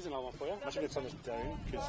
Here's another one for you. I should get some of this down because.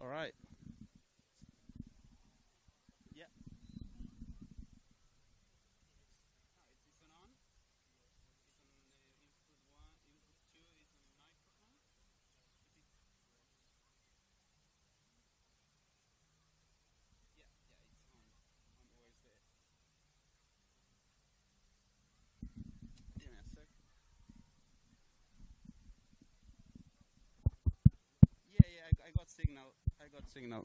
All right. Yeah. Is it on? Is on input 1, input 2 is on microphone? Yeah, it's on. Where's the... Give me a sec. Yeah, I got signal. I got signal.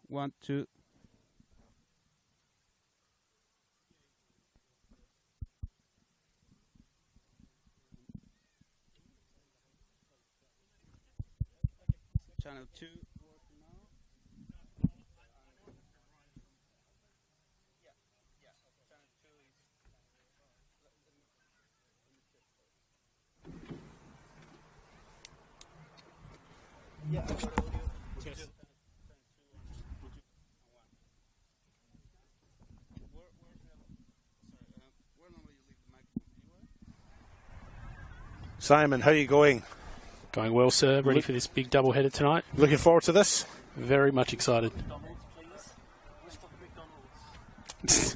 1, 2. Channel 2 working now. Yeah. Channel 2 is... Yeah, I got audio. Yes. Where normally you leave the microphone? Anywhere? Simon, how are you going? Going well, sir. Ready for this big double-header tonight? Looking forward to this? Very much excited. McDonald's, please. Let's talk McDonald's.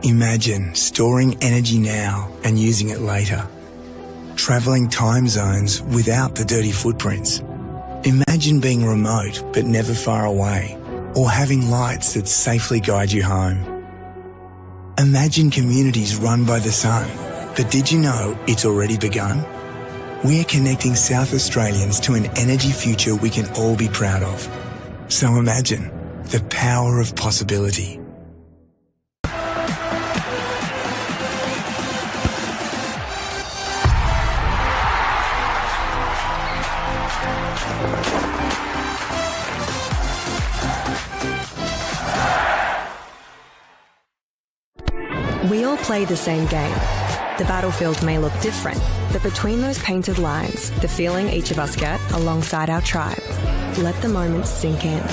Imagine storing energy now and using it later. Travelling time zones without the dirty footprints. Imagine being remote but never far away, or having lights that safely guide you home. Imagine communities run by the sun, but did you know it's already begun? We're connecting South Australians to an energy future we can all be proud of. So imagine the power of possibility. We all play the same game. The battlefield may look different, but between those painted lines, the feeling each of us get alongside our tribe. Let the moment sink in,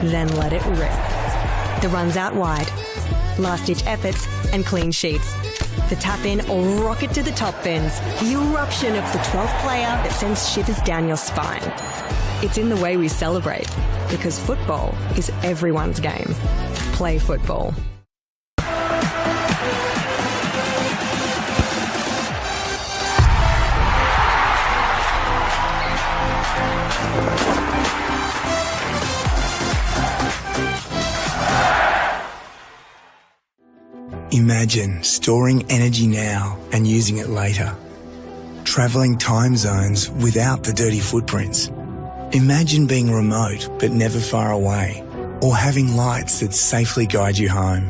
then let it rip. The runs out wide, last-ditch efforts and clean sheets. The tap-in or rocket to the top bins. The eruption of the 12th player that sends shivers down your spine. It's in the way we celebrate, because football is everyone's game. Play football. Imagine storing energy now and using it later. Travelling time zones without the dirty footprints. Imagine being remote but never far away, or having lights that safely guide you home.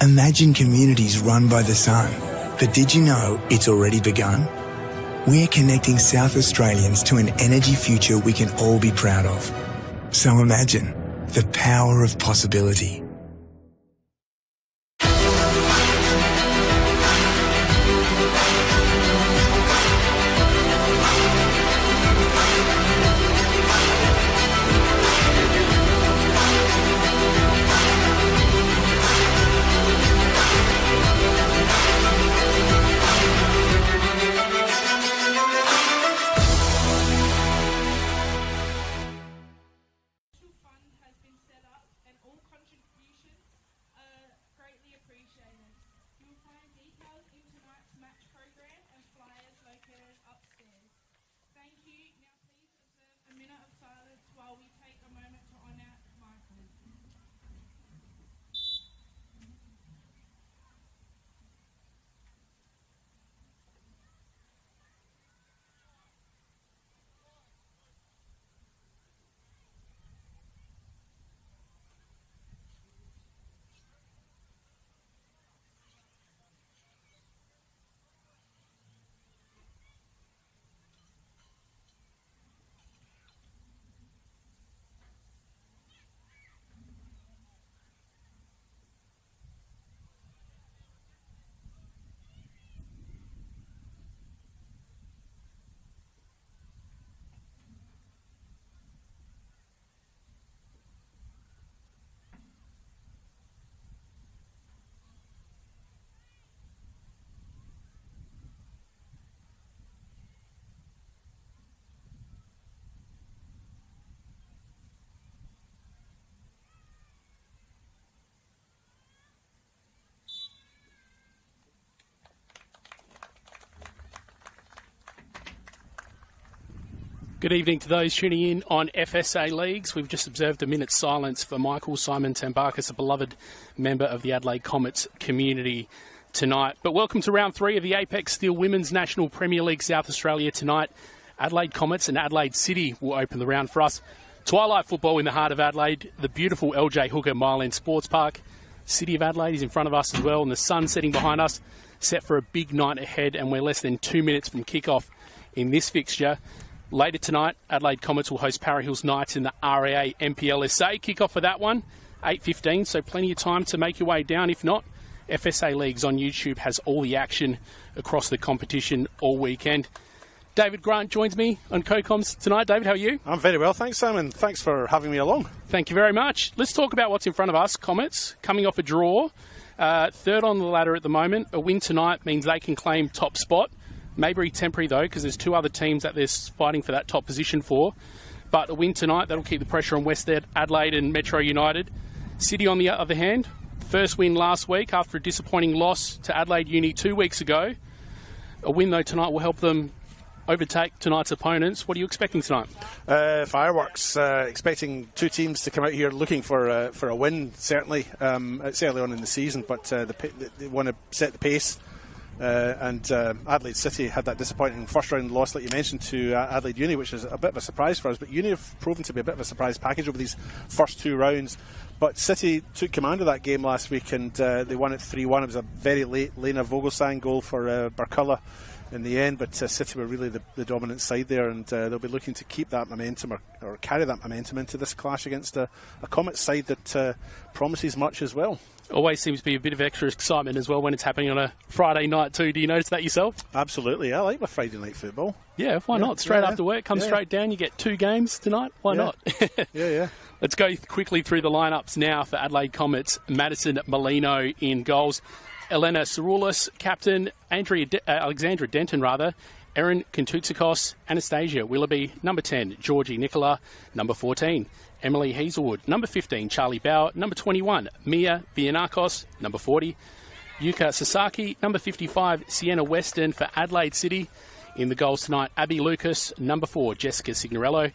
Imagine communities run by the sun, but did you know it's already begun? We're connecting South Australians to an energy future we can all be proud of. So imagine the power of possibility. Good evening to those tuning in on FSA Leagues. We've just observed a minute's silence for Michael Simon Tambakis, a beloved member of the Adelaide Comets community tonight. But welcome to round 3 of the Apex Steel Women's National Premier League South Australia tonight. Adelaide Comets and Adelaide City will open the round for us. Twilight football in the heart of Adelaide, the beautiful LJ Hooker Mile End Sports Park. City of Adelaide is in front of us as well, and the sun setting behind us, set for a big night ahead, and we're less than 2 minutes from kickoff in this fixture. Later tonight, Adelaide Comets will host Para Hills Knights in the RAA NPLSA. Kick-off for that one, 8:15, so plenty of time to make your way down. If not, FSA Leagues on YouTube has all the action across the competition all weekend. David Grant joins me on CoComs tonight. David, how are you? I'm very well, thanks, Simon. Thanks for having me along. Thank you very much. Let's talk about what's in front of us. Comets coming off a draw, third on the ladder at the moment. A win tonight means they can claim top spot. Maybe temporary though, because there's 2 other teams that they're fighting for that top position for. But a win tonight, that'll keep the pressure on West Adelaide and Metro United. City, on the other hand, First win last week after a disappointing loss to Adelaide Uni 2 weeks ago. A win, though, tonight will help them overtake tonight's opponents. What are you expecting tonight? Fireworks. Expecting two teams to come out here looking for a win, certainly. It's early on in the season, but they want to set the pace. And Adelaide City had that disappointing first round loss, like you mentioned, to Adelaide Uni, which is a bit of a surprise for us. But Uni have proven to be a bit of a surprise package over these first two rounds. But City took command of that game last week, and they won it 3-1. It was a very late Lena Vogelsang goal for Barculla in the end, but City were really the dominant side there, and they'll be looking to keep that momentum or carry that momentum into this clash against a Comets side that promises much as well. Always seems to be a bit of extra excitement as well when it's happening on a Friday night too. Do you notice that yourself? Absolutely. I like my Friday night football. Yeah, why not? Straight after work, come straight down, you get 2 games tonight. Why not? Yeah. Let's go quickly through the lineups now for Adelaide Comets. Madison Molino in goals. Elena Saroulis, captain. Alexandra Denton, Erin Kontutsikos, Anastasia Willoughby, number 10, Georgie Nicola, number 14, Emily Hazelwood, number 15, Charlie Bauer, number 21, Mia Vianakos, number 40, Yuka Sasaki, number 55, Sienna Weston for Adelaide City. In the goals tonight, Abby Lucas, number 4, Jessica Signorello,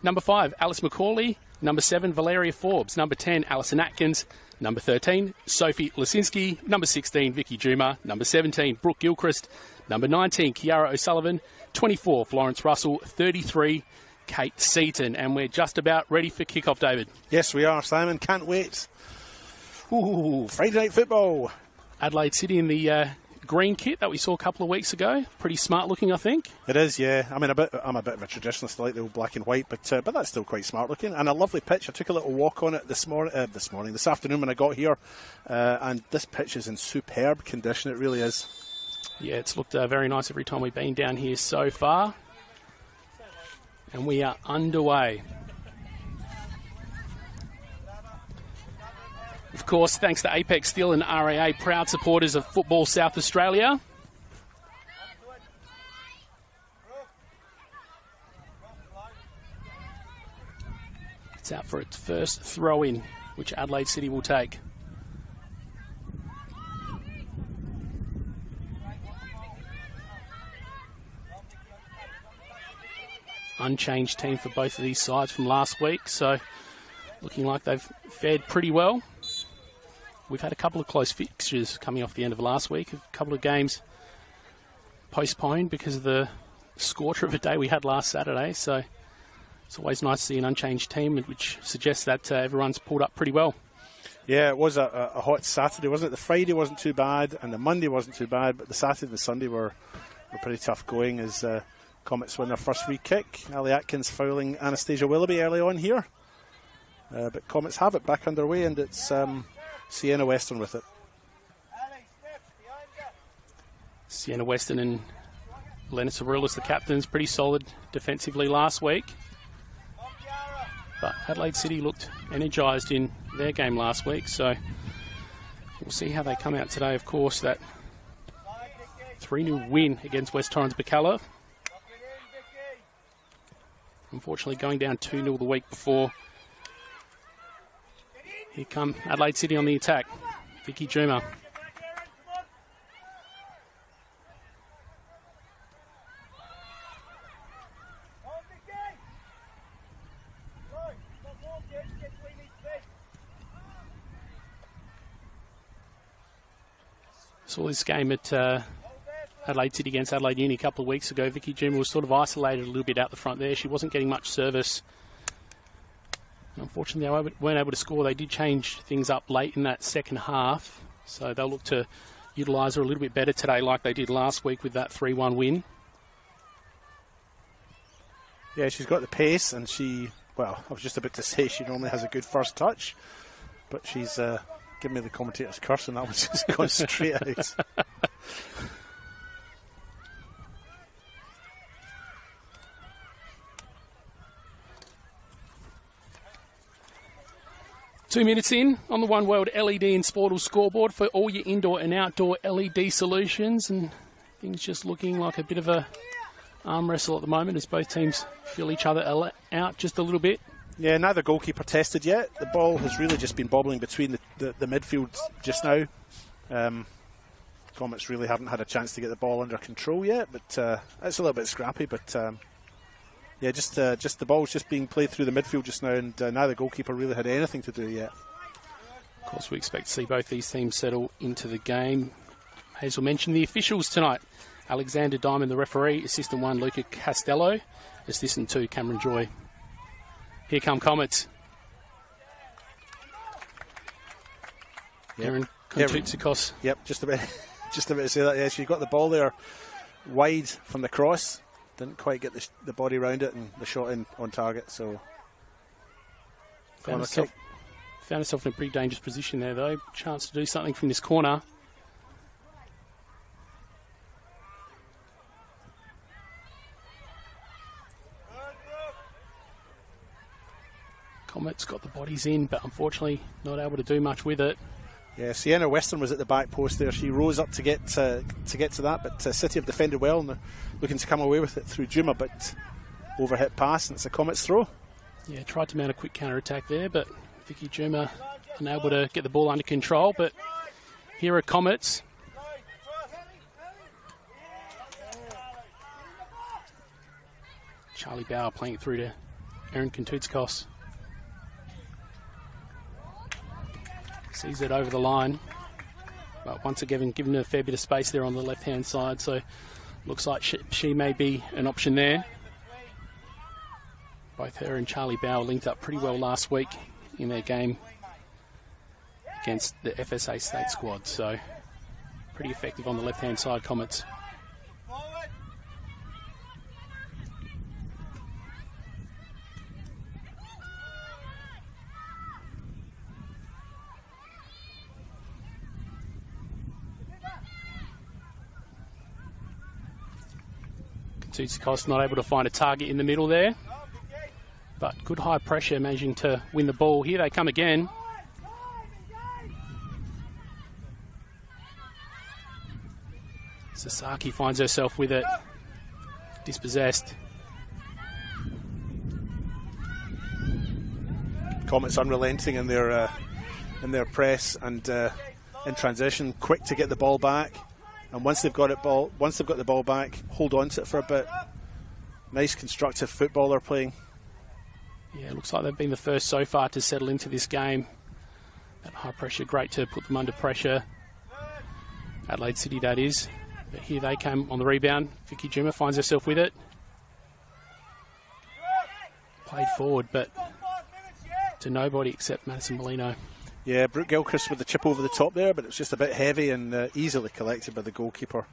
number 5, Alice McCauley, number 7, Valeria Forbes, number 10, Alison Atkins, number 13, Sophie Lasinski, number 16, Vicky Juma, number 17, Brooke Gilchrist, number 19, Kiara O'Sullivan, 24, Florence Russell, 33, Kate Seaton. And we're just about ready for kickoff, David. Yes, we are, Simon. Can't wait. Ooh, Friday night football. Adelaide City in the green kit that we saw a couple of weeks ago. Pretty smart looking, I think. It is, yeah. I mean, I'm a bit of a traditionalist. I like the old black and white, but that's still quite smart looking. And a lovely pitch. I took a little walk on it this afternoon when I got here, and this pitch is in superb condition. It really is. Yeah, it's looked very nice every time we've been down here so far. And we are underway. Of course, thanks to Apex Steel and RAA, proud supporters of Football South Australia. It's out for its first throw-in, which Adelaide City will take. Unchanged team for both of these sides from last week, so looking like they've fared pretty well. We've had a couple of close fixtures coming off the end of last week, a couple of games postponed because of the scorcher of a day we had last Saturday, so it's always nice to see an unchanged team, which suggests that everyone's pulled up pretty well. Yeah, it was a hot Saturday, wasn't it? The Friday wasn't too bad, and the Monday wasn't too bad, but the Saturday and the Sunday were pretty tough going as Comets win their first free kick. Ali Atkins fouling Anastasia Willoughby early on here. But Comets have it back underway, and it's Sienna Weston with it. Sienna Weston and Elena Saroulis, the captains, pretty solid defensively last week. But Adelaide City looked energised in their game last week, so we'll see how they come out today. Of course, that 3-0 win against West Torrens Bacalla. Unfortunately, going down 2-0 the week before. Here come Adelaide City on the attack. Vicky Juma. Saw this game at Adelaide City against Adelaide Uni a couple of weeks ago. Vicky Juma was sort of isolated a little bit out the front there. She wasn't getting much service. Unfortunately, they weren't able to score. They did change things up late in that second half, so they'll look to utilise her a little bit better today like they did last week with that 3-1 win. Yeah, she's got the pace, and I was just about to say she normally has a good first touch, but she's giving me the commentator's curse, and that one's just gone straight out. 2 minutes in on the One World LED and Sportal scoreboard for all your indoor and outdoor LED solutions, and things just looking like a bit of a arm wrestle at the moment as both teams feel each other out just a little bit. Yeah, neither goalkeeper tested yet. The ball has really just been bobbling between the midfield just now. Comets really haven't had a chance to get the ball under control yet, but it's a little bit scrappy. But yeah, just the ball's just being played through the midfield just now, and neither goalkeeper really had anything to do yet. Of course, we expect to see both these teams settle into the game. Hazel mentioned the officials tonight. Alexander Diamond, the referee. Assistant 1, Luca Castello. Assistant 2, Cameron Joy. Here come Comets. Yep. Aaron Kontutsikos. Yep, just about to say that. Yeah, she got the ball there wide from the cross. Didn't quite get the body around it, and the shot in on target. So found herself in a pretty dangerous position there, though. Chance to do something from this corner. Comets got the bodies in, but unfortunately not able to do much with it. Yeah, Sienna Western was at the back post there. She rose up to get to that, but City have defended well and they're looking to come away with it through Juma, but overhit pass, and it's a Comets throw. Yeah, tried to mount a quick counter-attack there, but Vicky Juma unable to get the ball under control. But here are Comets. Charlie Bauer playing it through to Aaron Kontutsikos. Sees it over the line, but once again given a fair bit of space there on the left-hand side, so looks like she may be an option there. Both her and Charlie Bauer linked up pretty well last week in their game against the FSA state squad, so pretty effective on the left-hand side, Comets. Kontutsikos not able to find a target in the middle there, but good high pressure, managing to win the ball. Here they come again. Sasaki finds herself with it, dispossessed. Comets unrelenting in their press and in transition, quick to get the ball back. And once they've got the ball back, hold on to it for a bit. Nice constructive football they're playing. Yeah, it looks like they've been the first so far to settle into this game. That high pressure, great to put them under pressure. Adelaide City, that is. But here they come on the rebound. Vicky Juma finds herself with it. Played forward, but to nobody except Madison Molino. Yeah, Brooke Gilchrist with the chip over the top there, but it's just a bit heavy and easily collected by the goalkeeper,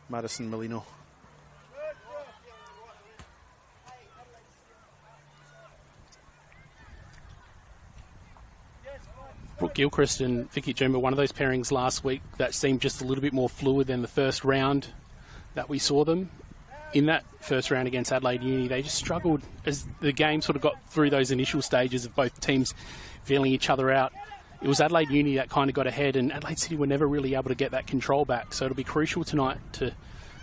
Madison Molino. Brooke Gilchrist and Vicky Juma, one of those pairings last week that seemed just a little bit more fluid than the first round that we saw them. In that first round against Adelaide Uni, they just struggled as the game sort of got through those initial stages of both teams feeling each other out. It was Adelaide Uni that kind of got ahead, and Adelaide City were never really able to get that control back. So it'll be crucial tonight to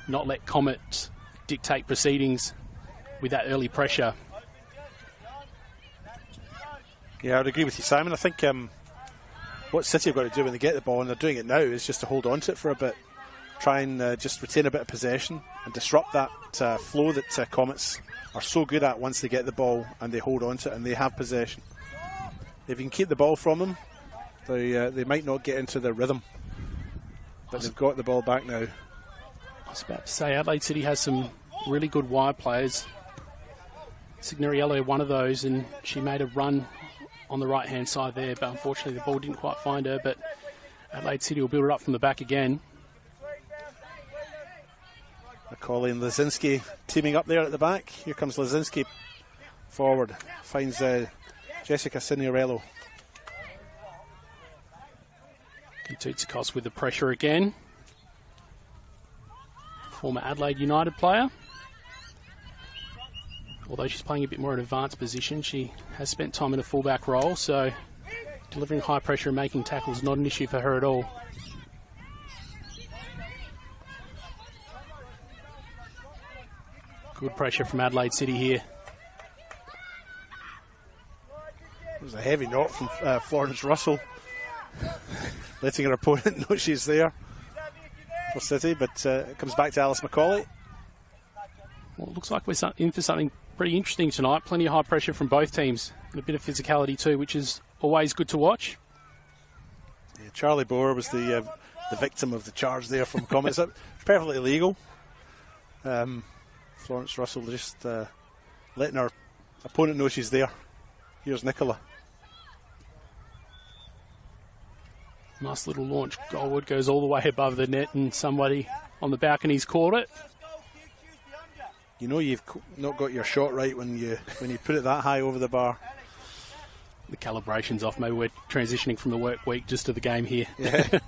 not let Comets dictate proceedings with that early pressure. Yeah, I would agree with you, Simon. I think what City have got to do when they get the ball, and they're doing it now, is just to hold on to it for a bit. Try and just retain a bit of possession and disrupt that flow that Comets are so good at once they get the ball and they hold on to it and they have possession. If you can keep the ball from them, they might not get into their rhythm, but they've got the ball back now. I was about to say, Adelaide City has some really good wide players. Signoriello, one of those, and she made a run on the right-hand side there, but unfortunately the ball didn't quite find her, but Adelaide City will build it up from the back again. Macaulay and Lazinski teaming up there at the back. Here comes Lazinski forward, finds Jessica Signorello. Kontutsikos with the pressure again. Former Adelaide United player. Although she's playing a bit more in advanced position, she has spent time in a fullback role, so delivering high pressure and making tackles not an issue for her at all. Good pressure from Adelaide City here. was a heavy knock from Florence Russell, letting her opponent know she's there for City, but it comes back to Alice McCauley. Well, it looks like we're in for something pretty interesting tonight. Plenty of high pressure from both teams, and a bit of physicality too, which is always good to watch. Yeah, Charlie Boer was the victim of the charge there from Comets. Perfectly legal. Florence Russell just letting her opponent know she's there. Here's Nicola. Nice little launch goalward, goes all the way above the net, and somebody on the balcony's caught it. You know you've not got your shot right when you put it that high over the bar. The calibration's off. Maybe we're transitioning from the work week just to the game here. Yeah.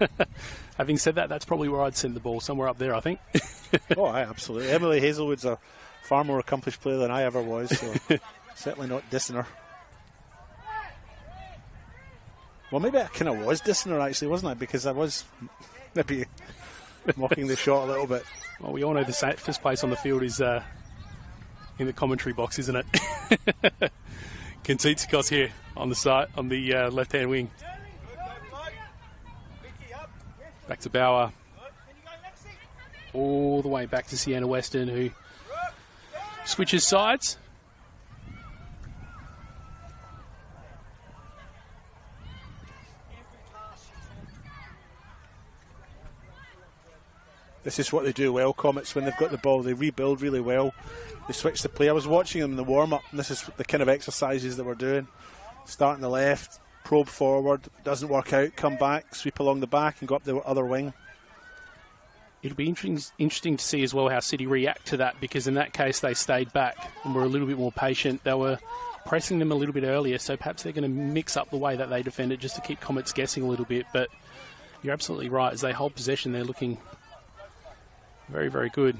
Having said that, that's probably where I'd send the ball, somewhere up there, I think. Oh, aye, absolutely. Emily Hazelwood's a far more accomplished player than I ever was, so certainly not dissing her. Well, maybe I kind of was dissing her, actually, wasn't I? Because I was maybe mocking the shot a little bit. Well, we all know the safest place on the field is in the commentary box, isn't it? Kintitsikos here on the side, on the left-hand wing. Back to Bauer. All the way back to Sienna Weston, who switches sides. This is what they do well, Comets, when they've got the ball. They rebuild really well. They switch the play. I was watching them in the warm-up, and this is the kind of exercises that we're doing. Start on the left, probe forward, doesn't work out, come back, sweep along the back and go up the other wing. It'll be interesting to see as well how City react to that, because in that case they stayed back and were a little bit more patient. They were pressing them a little bit earlier, so perhaps they're going to mix up the way that they defend it just to keep Comets guessing a little bit. But you're absolutely right. As they hold possession, they're looking very, very good.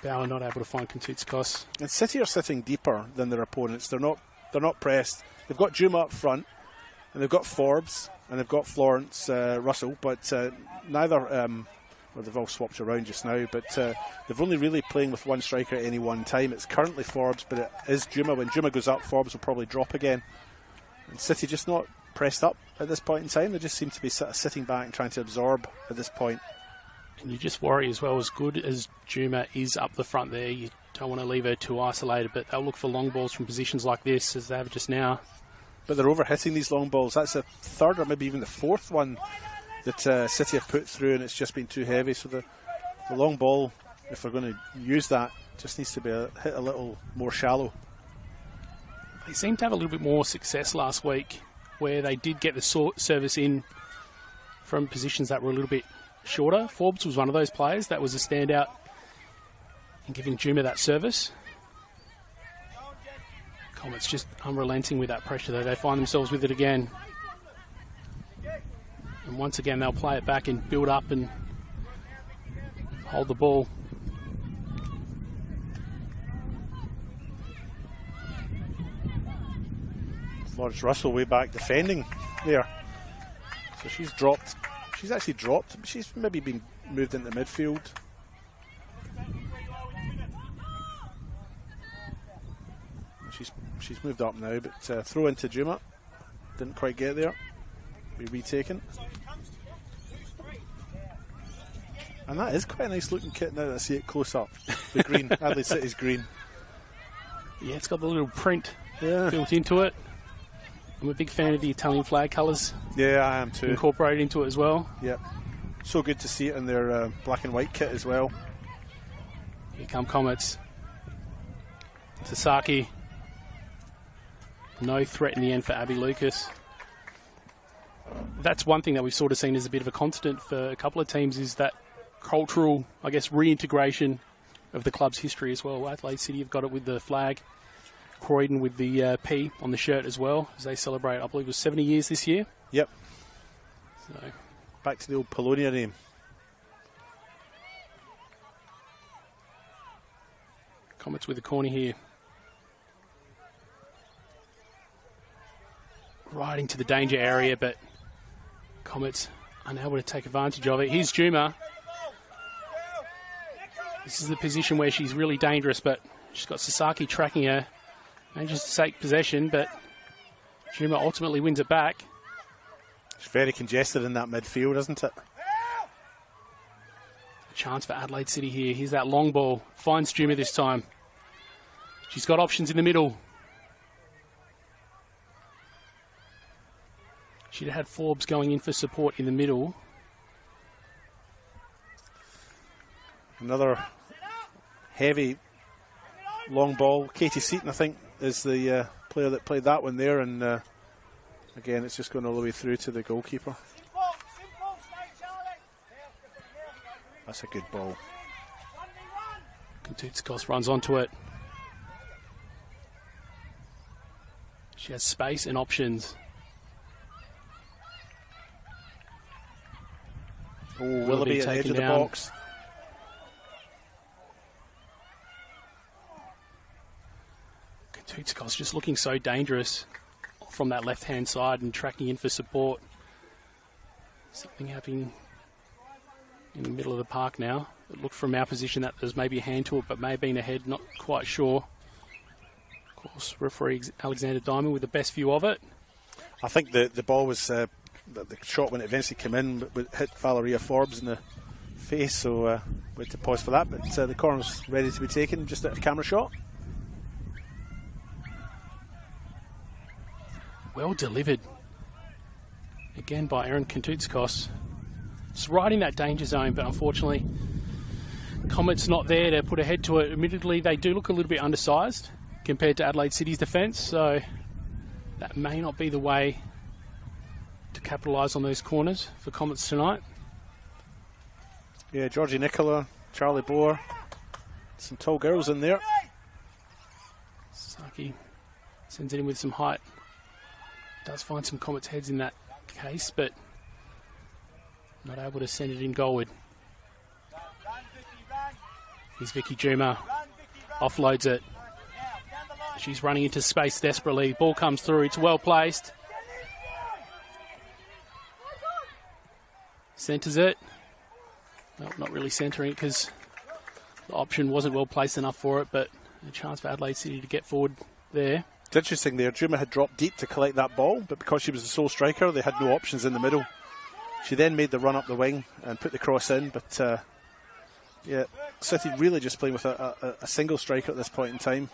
Bauer not able to find Kintitsikos. And City are sitting deeper than their opponents. They're not pressed. They've got Juma up front, and they've got Forbes, and they've got Florence Russell, but neither, well, they've all swapped around just now, but they've only really playing with one striker at any one time. It's currently Forbes, but it is Juma. When Juma goes up, Forbes will probably drop again. And City just not pressed up at this point in time. They just seem to be sitting back and trying to absorb at this point. And you just worry as well, as good as Juma is up the front there, you don't want to leave her too isolated, but they'll look for long balls from positions like this, as they have just now. But they're over-hitting these long balls. That's the third or maybe even the fourth one that City have put through, and it's just been too heavy. So the long ball, if they're going to use that, just needs to be hit a little more shallow. They seemed to have a little bit more success last week, where they did get the service in from positions that were a little bit shorter. Forbes was one of those players that was a standout in giving Juma that service. Comets just unrelenting with that pressure, though. They find themselves with it again. And once again, they'll play it back and build up and hold the ball. Florence Russell way back defending there. So she's dropped. She's actually dropped. She's maybe been moved into midfield. She's moved up now, but throw into Juma. Didn't quite get there. Be retaken. And that is quite a nice looking kit now that I see it close up. The green, Adelaide City's green. Yeah, it's got the little print built into it. I'm a big fan of the Italian flag colours. Yeah, I am too. Incorporated into it as well. Yep. So good to see it in their black and white kit as well. Here come Comets. Sasaki. No threat in the end for Abby Lucas. That's one thing that we've sort of seen as a bit of a constant for a couple of teams, is that cultural, I guess, reintegration of the club's history as well. Adelaide City have got it with the flag. Croydon with the P on the shirt as well, as they celebrate, I believe it was 70 years this year. Yep. So back to the old Polonia name. Comets with the corner here. Right into the danger area, but Comets unable to take advantage of it. Here's Juma. This is the position where she's really dangerous, but she's got Sasaki tracking her. Manages to take possession, but Juma ultimately wins it back. It's very congested in that midfield, isn't it? A chance for Adelaide City here. Here's that long ball. Finds Juma this time. She's got options in the middle. She'd had Forbes going in for support in the middle. Another heavy long ball. Katie Seaton, I think, is the player that played that one there. And again, it's just going all the way through to the goalkeeper. That's a good ball. Kututskos runs onto it. She has space and options. Oh, Willoughby at the edge of the box. Kututskos just looking so dangerous from that left-hand side and tracking in for support. Something happening in the middle of the park now. It looked from our position that there's maybe a hand to it, but may have been a head, not quite sure. Of course, referee Alexander Diamond with the best view of it. I think the ball was, the shot when it eventually came in, hit Valeria Forbes in the face, so we had to pause for that, but the corner's ready to be taken, just out of camera shot. Well delivered. Again by Erin Kututskos. Just right in that danger zone, but unfortunately, Comets not there to put a head to it. Admittedly, they do look a little bit undersized compared to Adelaide City's defence, so that may not be the way to capitalise on those corners for Comets tonight. Yeah, Georgie Nicola, Charlie Boer, some tall girls in there. Saki sends it in with some height. Does find some Comets heads in that case, but not able to send it in goalward. Here's Vicky Juma. Offloads it. She's running into space desperately. Ball comes through. It's well placed. Centres it. Well, not really centering it because the option wasn't well placed enough for it, but a chance for Adelaide City to get forward there. It's interesting there. Juma had dropped deep to collect that ball, but because she was the sole striker, they had no options in the middle. She then made the run up the wing and put the cross in, but yeah, City really just playing with a single striker at this point in time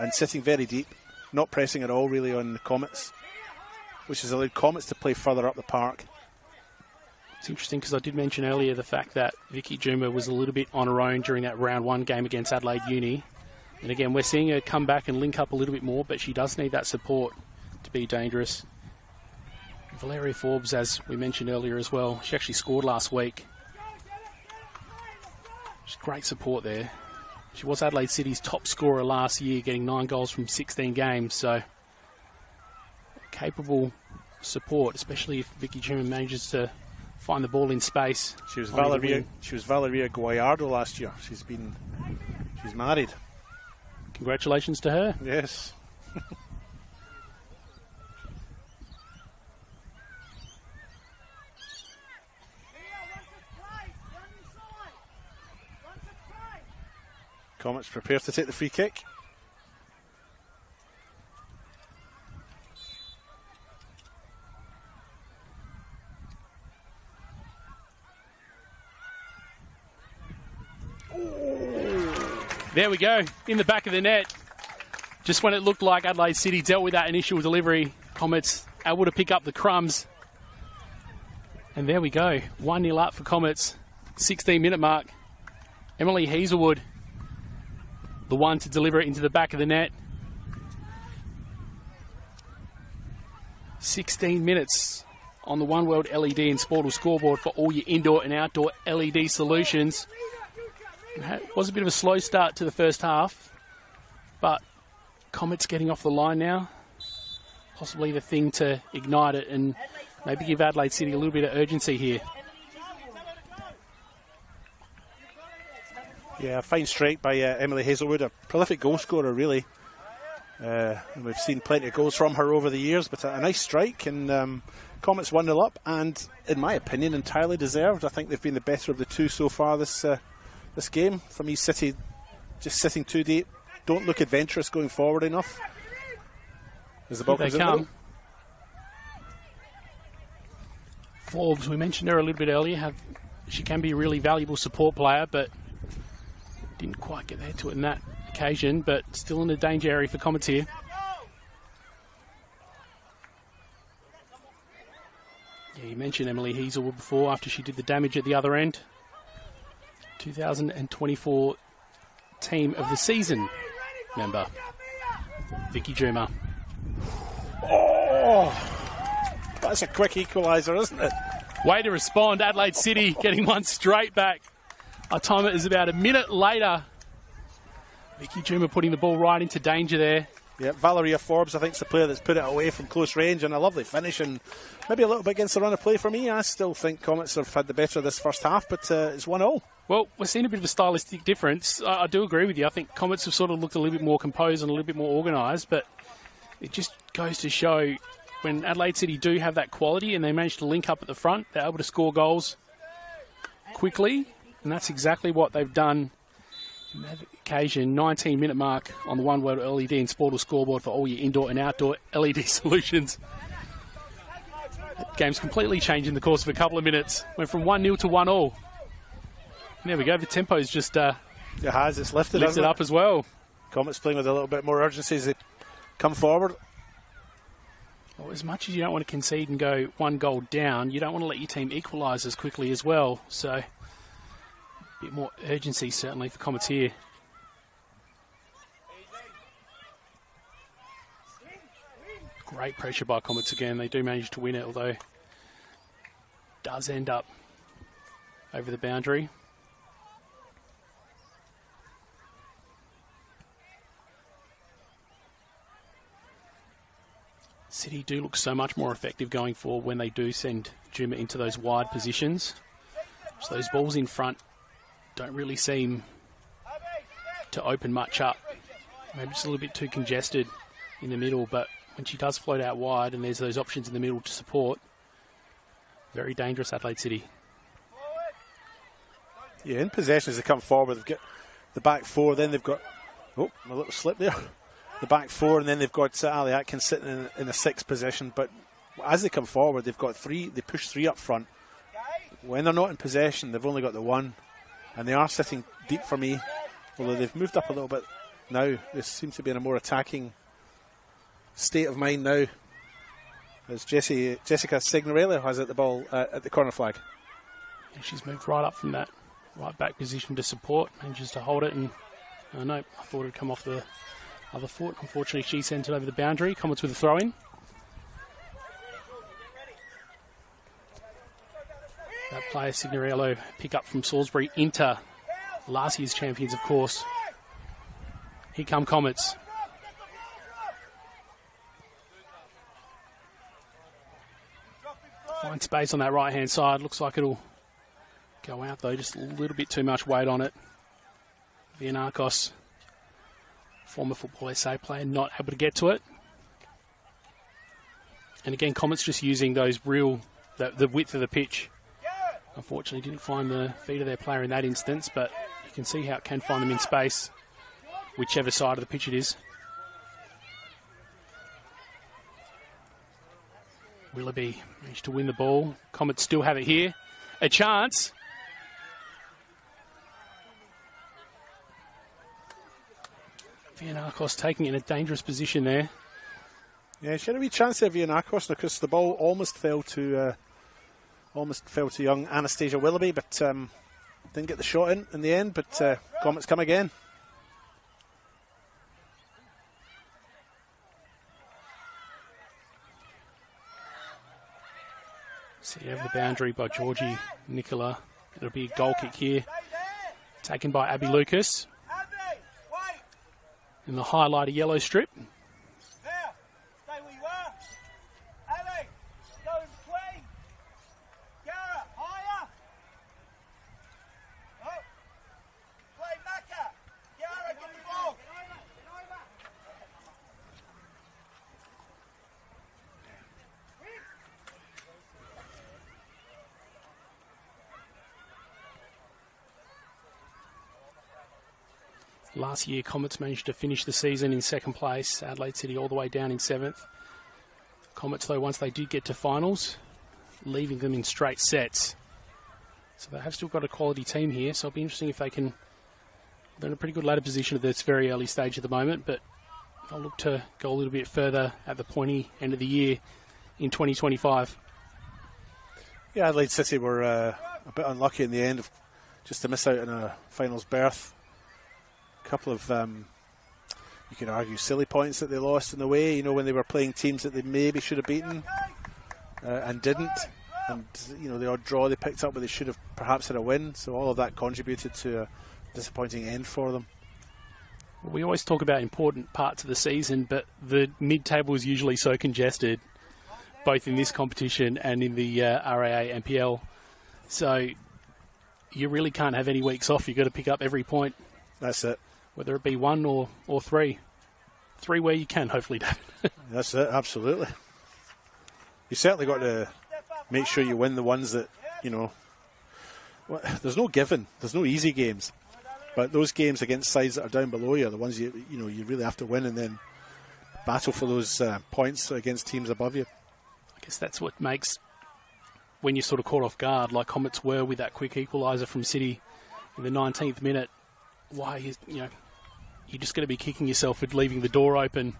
and sitting very deep, not pressing at all really on the Comets, which has allowed Comets to play further up the park. It's interesting because I did mention earlier the fact that Vicky Juma was a little bit on her own during that round one game against Adelaide Uni. And again, we're seeing her come back and link up a little bit more, but she does need that support to be dangerous. Valeria Forbes, as we mentioned earlier as well, she actually scored last week. Just great support there. She was Adelaide City's top scorer last year, getting 9 goals from 16 games, so capable support, especially if Vicky Juma manages to find the ball in space. She was Valeria Guayardo last year. She's married. Congratulations to her. Yes. Comets prepare to take the free kick. There we go, in the back of the net. Just when it looked like Adelaide City dealt with that initial delivery, Comets able to pick up the crumbs. And there we go, 1-0 up for Comets, 16-minute mark. Emily Hazelwood, the one to deliver it into the back of the net. 16 minutes on the One World LED and Sportal scoreboard for all your indoor and outdoor LED solutions. It was a bit of a slow start to the first half, but Comets getting off the line now. Possibly the thing to ignite it and maybe give Adelaide City a little bit of urgency here. Yeah, a fine strike by Emily Hazelwood, a prolific goal scorer really. And we've seen plenty of goals from her over the years, but a nice strike, and Comets 1-0 up, and in my opinion entirely deserved. I think they've been the better of the two so far this game. For me, City just sitting too deep, don't look adventurous going forward enough. As the ball comes in the middle. Forbes, we mentioned her a little bit earlier. She can be a really valuable support player, but didn't quite get there to it in that occasion, but still in the danger area for Comets here. Yeah, you mentioned Emily Hazelwood before after she did the damage at the other end. 2024 Team of the Season member, Vicky Juma. Oh, that's a quick equaliser, isn't it? Way to respond, Adelaide City getting one straight back. Our timer is about a minute later. Vicky Juma putting the ball right into danger there. Yeah, Valeria Forbes, I think, is the player that's put it away from close range, and a lovely finish, and maybe a little bit against the run of play for me. I still think Comets have had the better of this first half, but it's 1-0. Well, we're seeing a bit of a stylistic difference. I do agree with you. I think Comets have sort of looked a little bit more composed and a little bit more organised, but it just goes to show when Adelaide City do have that quality and they manage to link up at the front, they're able to score goals quickly, and that's exactly what they've done on that occasion. 19-minute mark on the one-word LED and Sportal scoreboard for all your indoor and outdoor LED solutions. The game's completely changed in the course of a couple of minutes. Went from 1-0 to 1-1. There we go. The tempo's just It's lifted up as well. Comets playing with a little bit more urgency as they come forward. Well, as much as you don't want to concede and go one goal down, you don't want to let your team equalise as quickly as well. So a bit more urgency certainly for Comets here. Great pressure by Comets again. They do manage to win it, although it does end up over the boundary. City do look so much more effective going forward when they do send Juma into those wide positions. So those balls in front don't really seem to open much up. Maybe just a little bit too congested in the middle, but when she does float out wide and there's those options in the middle to support, very dangerous Adelaide City. Yeah, in possession as they come forward, they've got the back four, then they've got, a little slip there. The back four, and then they've got Ali Atkins sitting in a sixth position. But as they come forward, they've got three, they push three up front. When they're not in possession, they've only got the one, and they are sitting deep for me, although they've moved up a little bit now. They seem to be in a more attacking state of mind now, as Jessica Signorelli has at the ball at the corner flag. Yeah, she's moved right up from that right back position to support, manages to hold it, and no, I thought it'd come off the other foot. Unfortunately, she sent it over the boundary. Comets with a throw-in. That player, Signorello, pick up from Salisbury Inter, last year's champions, of course. Here come Comets. Find space on that right-hand side. Looks like it'll go out, though. Just a little bit too much weight on it. Vianakos, former Football SA player, not able to get to it. And again, Comets just using those the width of the pitch. Unfortunately, didn't find the feet of their player in that instance, but you can see how it can find them in space, whichever side of the pitch it is. Willoughby managed to win the ball. Comets still have it here. A chance. Vianakos taking it in a dangerous position there. Yeah, she had a wee chance there, Vianakos, because the ball almost fell to young Anastasia Willoughby, but didn't get the shot in the end. But Comets come again. See over the boundary by Georgie Nicola. It'll be a goal kick here, taken by Abby Lucas. In the highlighter yellow strip. Stay where you are. Abby, go in between. Garrett, higher. Oh. Play Macca. Garrett, get the ball. Last year, Comets managed to finish the season in second place. Adelaide City all the way down in seventh. Comets, though, once they did get to finals, leaving them in straight sets. So they have still got a quality team here, so it'll be interesting if they can... They're in a pretty good ladder position at this very early stage at the moment, but they'll look to go a little bit further at the pointy end of the year in 2025. Yeah, Adelaide City were a bit unlucky in the end, just to miss out on a finals berth. A couple of, you can argue, silly points that they lost in the way, you know, when they were playing teams that they maybe should have beaten and didn't. And, you know, the odd draw they picked up where they should have perhaps had a win. So all of that contributed to a disappointing end for them. We always talk about important parts of the season, but the mid-table is usually so congested, both in this competition and in the RAA NPL. So you really can't have any weeks off. You've got to pick up every point. That's it. Whether it be one or three. Three where you can, hopefully, David. That's it, absolutely. You certainly got to make sure you win the ones that, you know, there's no given. There's no easy games. But those games against sides that are down below you are the ones you really have to win, and then battle for those points against teams above you. I guess that's what makes, when you're sort of caught off guard, like Comets were with that quick equaliser from City in the 19th minute, why you're just going to be kicking yourself for leaving the door open.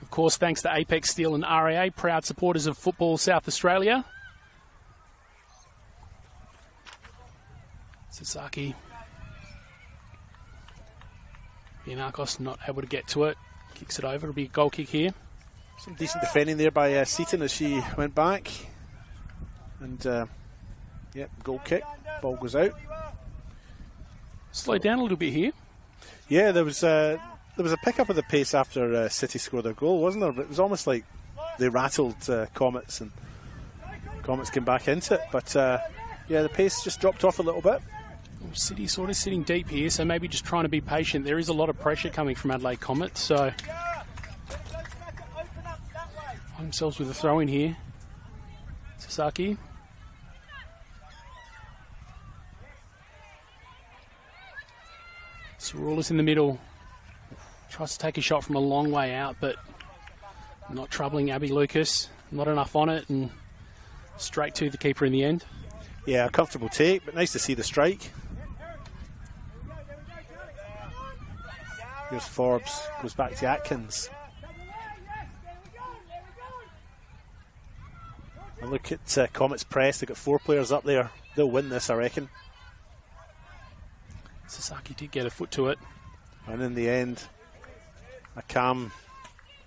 Of course, thanks to Apex Steel and RAA, proud supporters of Football South Australia. Sasaki. Yanakos not able to get to it. Kicks it over. It'll be a goal kick here. Some decent defending there by Seaton as she went back. And, goal kick. Ball goes out. Slow down a little bit here. Yeah, there was a pick-up of the pace after City scored their goal, wasn't there? But it was almost like they rattled Comets, and Comets came back into it. But, the pace just dropped off a little bit. City sort of sitting deep here, so maybe just trying to be patient. There is a lot of pressure coming from Adelaide Comets, so find themselves with a throw in here. Sasaki. Cerula's in the middle. Tries to take a shot from a long way out, but not troubling Abby Lucas. Not enough on it, and straight to the keeper in the end. Yeah, a comfortable take, but nice to see the strike. Here's Forbes, goes back to Atkins. And look at Comets press, they've got 4 players up there. They'll win this, I reckon. Sasaki did get a foot to it. And in the end, a calm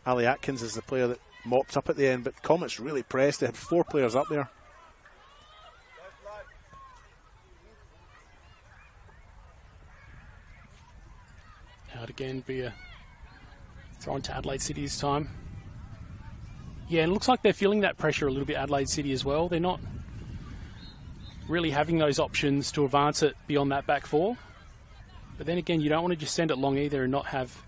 Ali Atkins is the player that mopped up at the end, but Comets really pressed. They had 4 players up there. Now it again be a throw into Adelaide City this time. Yeah, it looks like they're feeling that pressure a little bit, Adelaide City as well. They're not really having those options to advance it beyond that back 4. But then again, you don't want to just send it long either and not have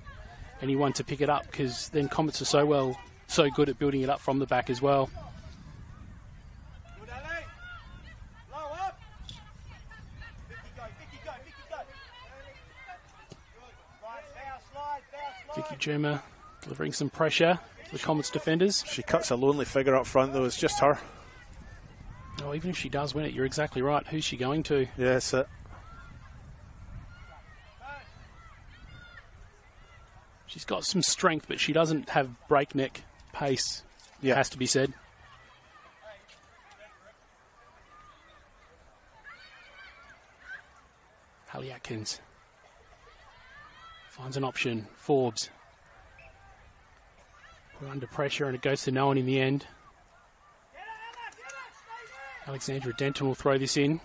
anyone to pick it up, because then Comets are so good at building it up from the back as well. Vicky Juma delivering some pressure to the Comets defenders. She cuts a lonely figure up front though, it's just her. Oh, even if she does win it, you're exactly right. Who's she going to? Yeah, that's it. She's got some strength, but she doesn't have breakneck pace, has to be said. Hallie Atkins finds an option. Forbes. Put under pressure, and it goes to no one in the end. Alexandra Denton will throw this in.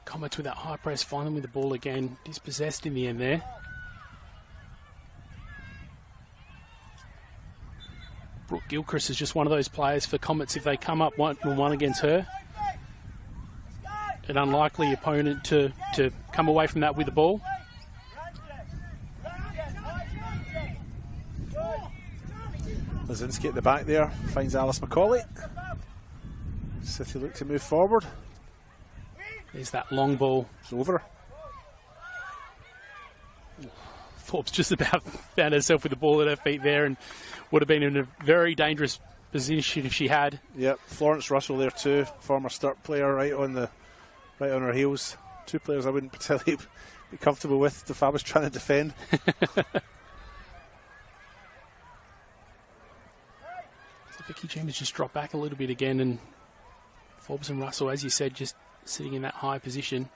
Comets with that high press, find them with the ball again. Dispossessed in the end there. Brooke Gilchrist is just one of those players for Comets. If they come up 1-on-1 against her, an unlikely opponent to come away from that with the ball. Lazinski at the back there, finds Alice McCauley. City look to move forward. There's that long ball. It's over. Forbes just about found herself with the ball at her feet there and would have been in a very dangerous position if she had. Yep, Florence Russell there too, former Sturt player, right on her heels. Two players I wouldn't particularly be comfortable with if I was trying to defend. So Vicky Chambers just dropped back a little bit again, and Forbes and Russell, as you said, just sitting in that high position.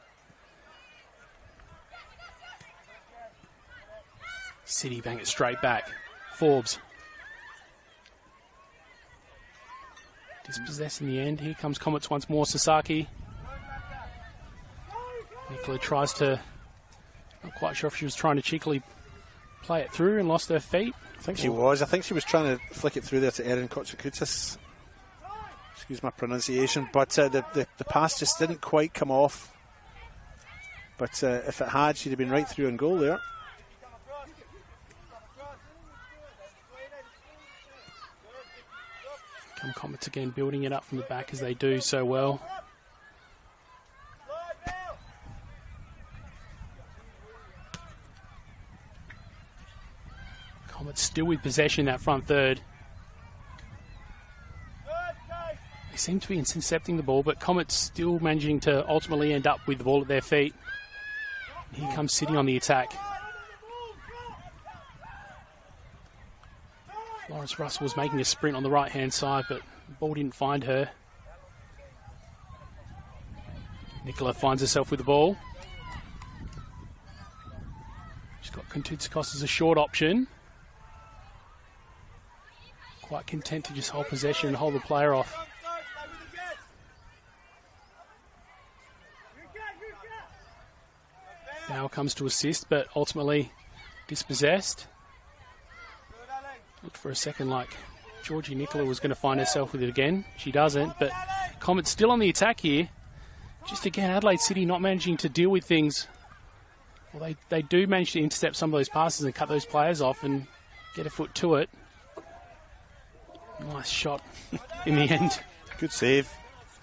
City bang it straight back. Forbes. Dispossessed in the end. Here comes Comets once more. Sasaki. Nicola tries to, not quite sure if she was trying to cheekily play it through and lost her feet. I think she was. I think she was trying to flick it through there to Erin Kotsakoutis. Excuse my pronunciation. But the pass just didn't quite come off. But if it had, she'd have been right through and goal there. Comets again building it up from the back as they do so well. Comets still with possession that front third. They seem to be intercepting the ball, but Comets still managing to ultimately end up with the ball at their feet. Here comes City on the attack. Florence Russell was making a sprint on the right-hand side, but the ball didn't find her. Nicola finds herself with the ball. She's got Kontoutsakos as a short option. Quite content to just hold possession and hold the player off. Now comes to assist, but ultimately dispossessed. Looked for a second like Georgie Nicola was going to find herself with it again. She doesn't, but Comets still on the attack here. Just again, Adelaide City not managing to deal with things. Well, they do manage to intercept some of those passes and cut those players off and get a foot to it. Nice shot in the end. Good save.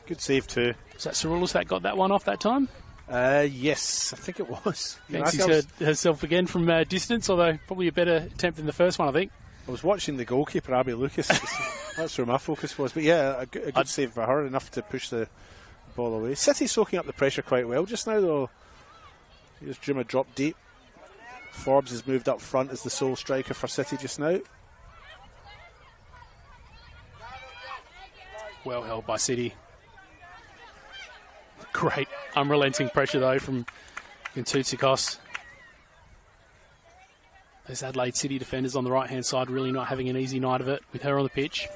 Good save too. Was that Cerulis that got that one off that time? Yes, I think it was. Fancies herself again from distance, although probably a better attempt than the first one, I think. I was watching the goalkeeper, Abby Lucas. That's where my focus was. But yeah, a good save for her, enough to push the ball away. City soaking up the pressure quite well just now, though. Here's Juma dropped deep. Forbes has moved up front as the sole striker for City just now. Well held by City. Great unrelenting pressure, though, from Kontoutsakos. Those Adelaide City defenders on the right-hand side really not having an easy night of it with her on the pitch.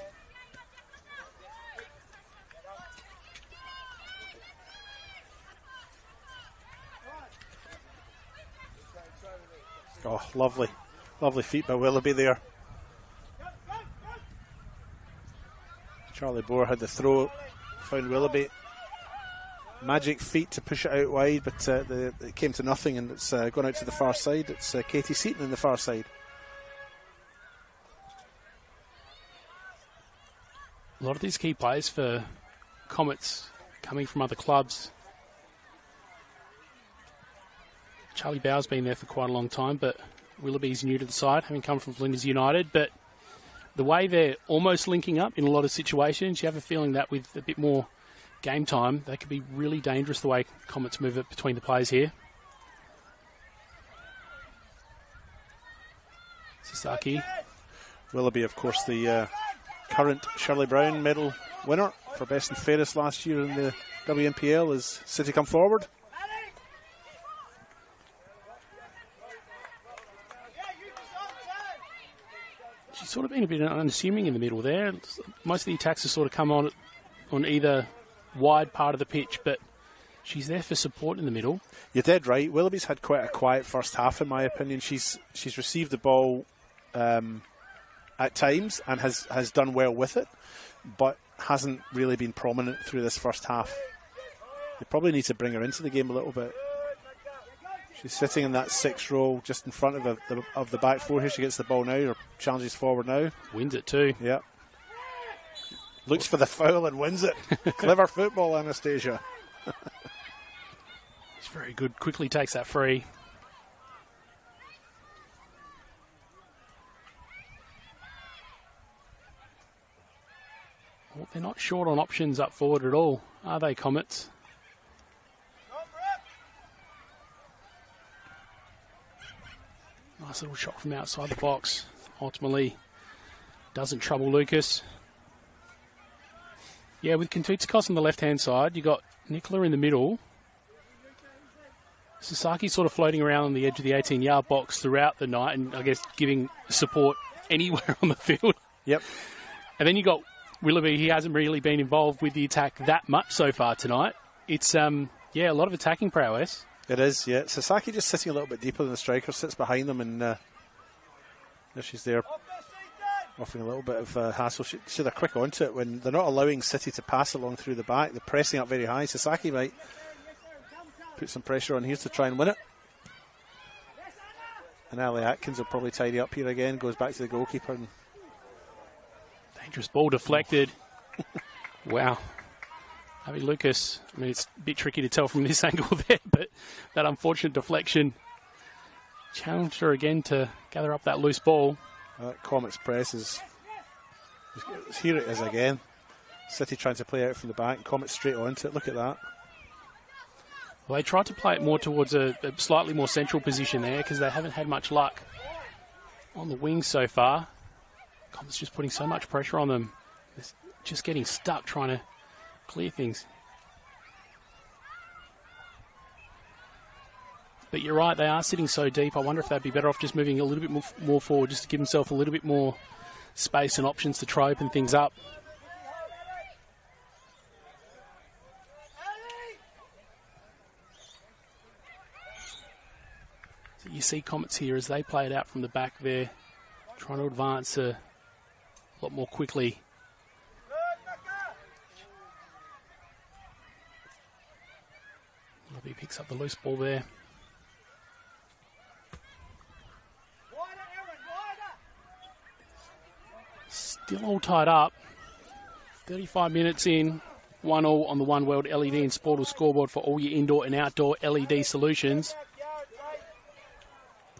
Oh, lovely. Lovely feet by Willoughby there. Charlie Boer had the throw, found Willoughby. Magic feet to push it out wide, but it came to nothing, and it's gone out to the far side. It's Katie Seaton on the far side. A lot of these key players for Comets coming from other clubs. Charlie Bowers been there for quite a long time, but Willoughby's new to the side, having come from Flinders United. But the way they're almost linking up in a lot of situations, you have a feeling that with a bit more game time, they could be really dangerous the way Comets move it between the players here. Sasaki. Willoughby, of course, the current Shirley Brown medal winner for best and fairest last year in the WNPL as City come forward. She's sort of been a bit unassuming in the middle there. Most of the attacks have sort of come on either wide part of the pitch, but she's there for support in the middle. You're dead right. Willoughby's had quite a quiet first half, in my opinion. She's received the ball at times and has done well with it, but hasn't really been prominent through this first half. They probably need to bring her into the game a little bit. She's sitting in that sixth row just in front of the back four. Here she gets the ball now, or challenges forward now. Wins it too. Yeah. Looks for the foul and wins it. Clever football, Anastasia. He's very good. Quickly takes that free. Well, they're not short on options up forward at all, are they, Comets? Nice little shot from outside the box. Ultimately, doesn't trouble Lucas. Yeah, with Kintutsikos on the left-hand side, you got Nicola in the middle. Sasaki sort of floating around on the edge of the 18-yard box throughout the night, and I guess giving support anywhere on the field. Yep. And then you got Willoughby. He hasn't really been involved with the attack that much so far tonight. It's a lot of attacking prowess. It is, yeah. Sasaki just sitting a little bit deeper than the striker, sits behind them, and there she's there, offering a little bit of hassle. So they're quick onto it when they're not allowing City to pass along through the back. They're pressing up very high. Sasaki might put some pressure on here to try and win it. And Ali Atkins will probably tidy up here again, goes back to the goalkeeper. And dangerous ball deflected. Wow. Avi Lucas, I mean, it's a bit tricky to tell from this angle there, but that unfortunate deflection challenged her again to gather up that loose ball. Comets press is... Here it is again. City trying to play out from the back. Comets straight onto it. Look at that. Well, they tried to play it more towards a slightly more central position there because they haven't had much luck on the wings so far. Comets just putting so much pressure on them. They're just getting stuck trying to clear things. But you're right, they are sitting so deep. I wonder if they'd be better off just moving a little bit more forward just to give themselves a little bit more space and options to try open things up. So you see Comets here as they play it out from the back there, trying to advance a lot more quickly. He picks up the loose ball there. Still all tied up. 35 minutes in. 1-1 on the One World LED and Sportal scoreboard for all your indoor and outdoor LED solutions.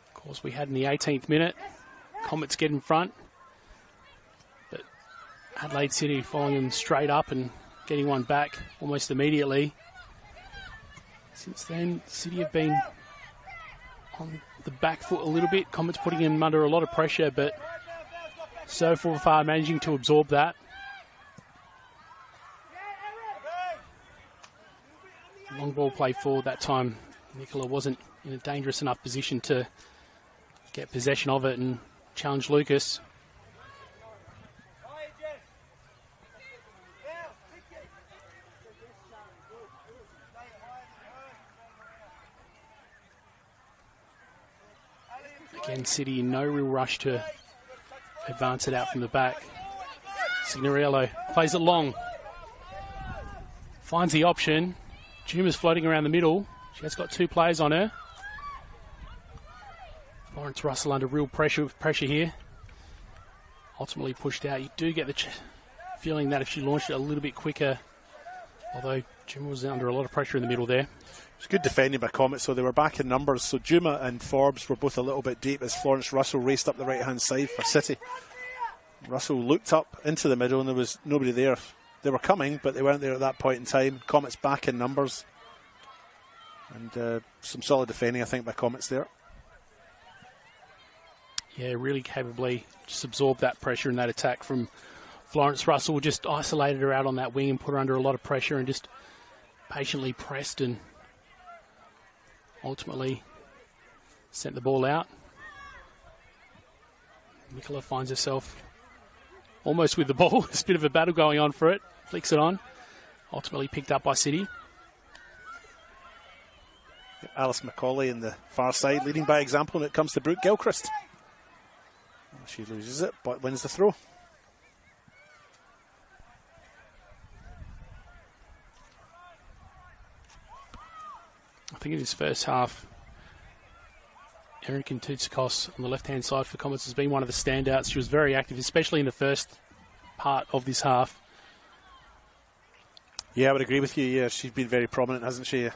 Of course, we had in the 18th minute. Comets get in front. But Adelaide City following them straight up and getting one back almost immediately. Since then, City have been on the back foot a little bit. Comets putting them under a lot of pressure, but so far managing to absorb that. Long ball play forward that time. Nicola wasn't in a dangerous enough position to get possession of it and challenge Lucas. Again, City in no real rush to advance it out from the back. Signorello plays it long. Finds the option. Juma's floating around the middle. She has got two players on her. Lawrence Russell under real pressure here. Ultimately pushed out. You do get the feeling that if she launched it a little bit quicker, although Juma was under a lot of pressure in the middle there. It's good defending by Comets, so they were back in numbers. So Juma and Forbes were both a little bit deep as Florence Russell raced up the right-hand side for City. Russell looked up into the middle and there was nobody there. They were coming, but they weren't there at that point in time. Comets back in numbers. And some solid defending, I think, by Comets there. Yeah, really capably just absorbed that pressure and that attack from Florence Russell. Just isolated her out on that wing and put her under a lot of pressure and just patiently pressed and ultimately sent the ball out. Nicola finds herself almost with the ball. There's a bit of a battle going on for it. Flicks it on. Ultimately picked up by City. Alice McCauley in the far side, leading by example when it comes to Brooke Gilchrist. She loses it, but wins the throw. I think in his first half, Erin Kintutsikos on the left-hand side for Comets has been one of the standouts. She was very active, especially in the first part of this half. Yeah, I would agree with you. Yeah, she's been very prominent, hasn't she?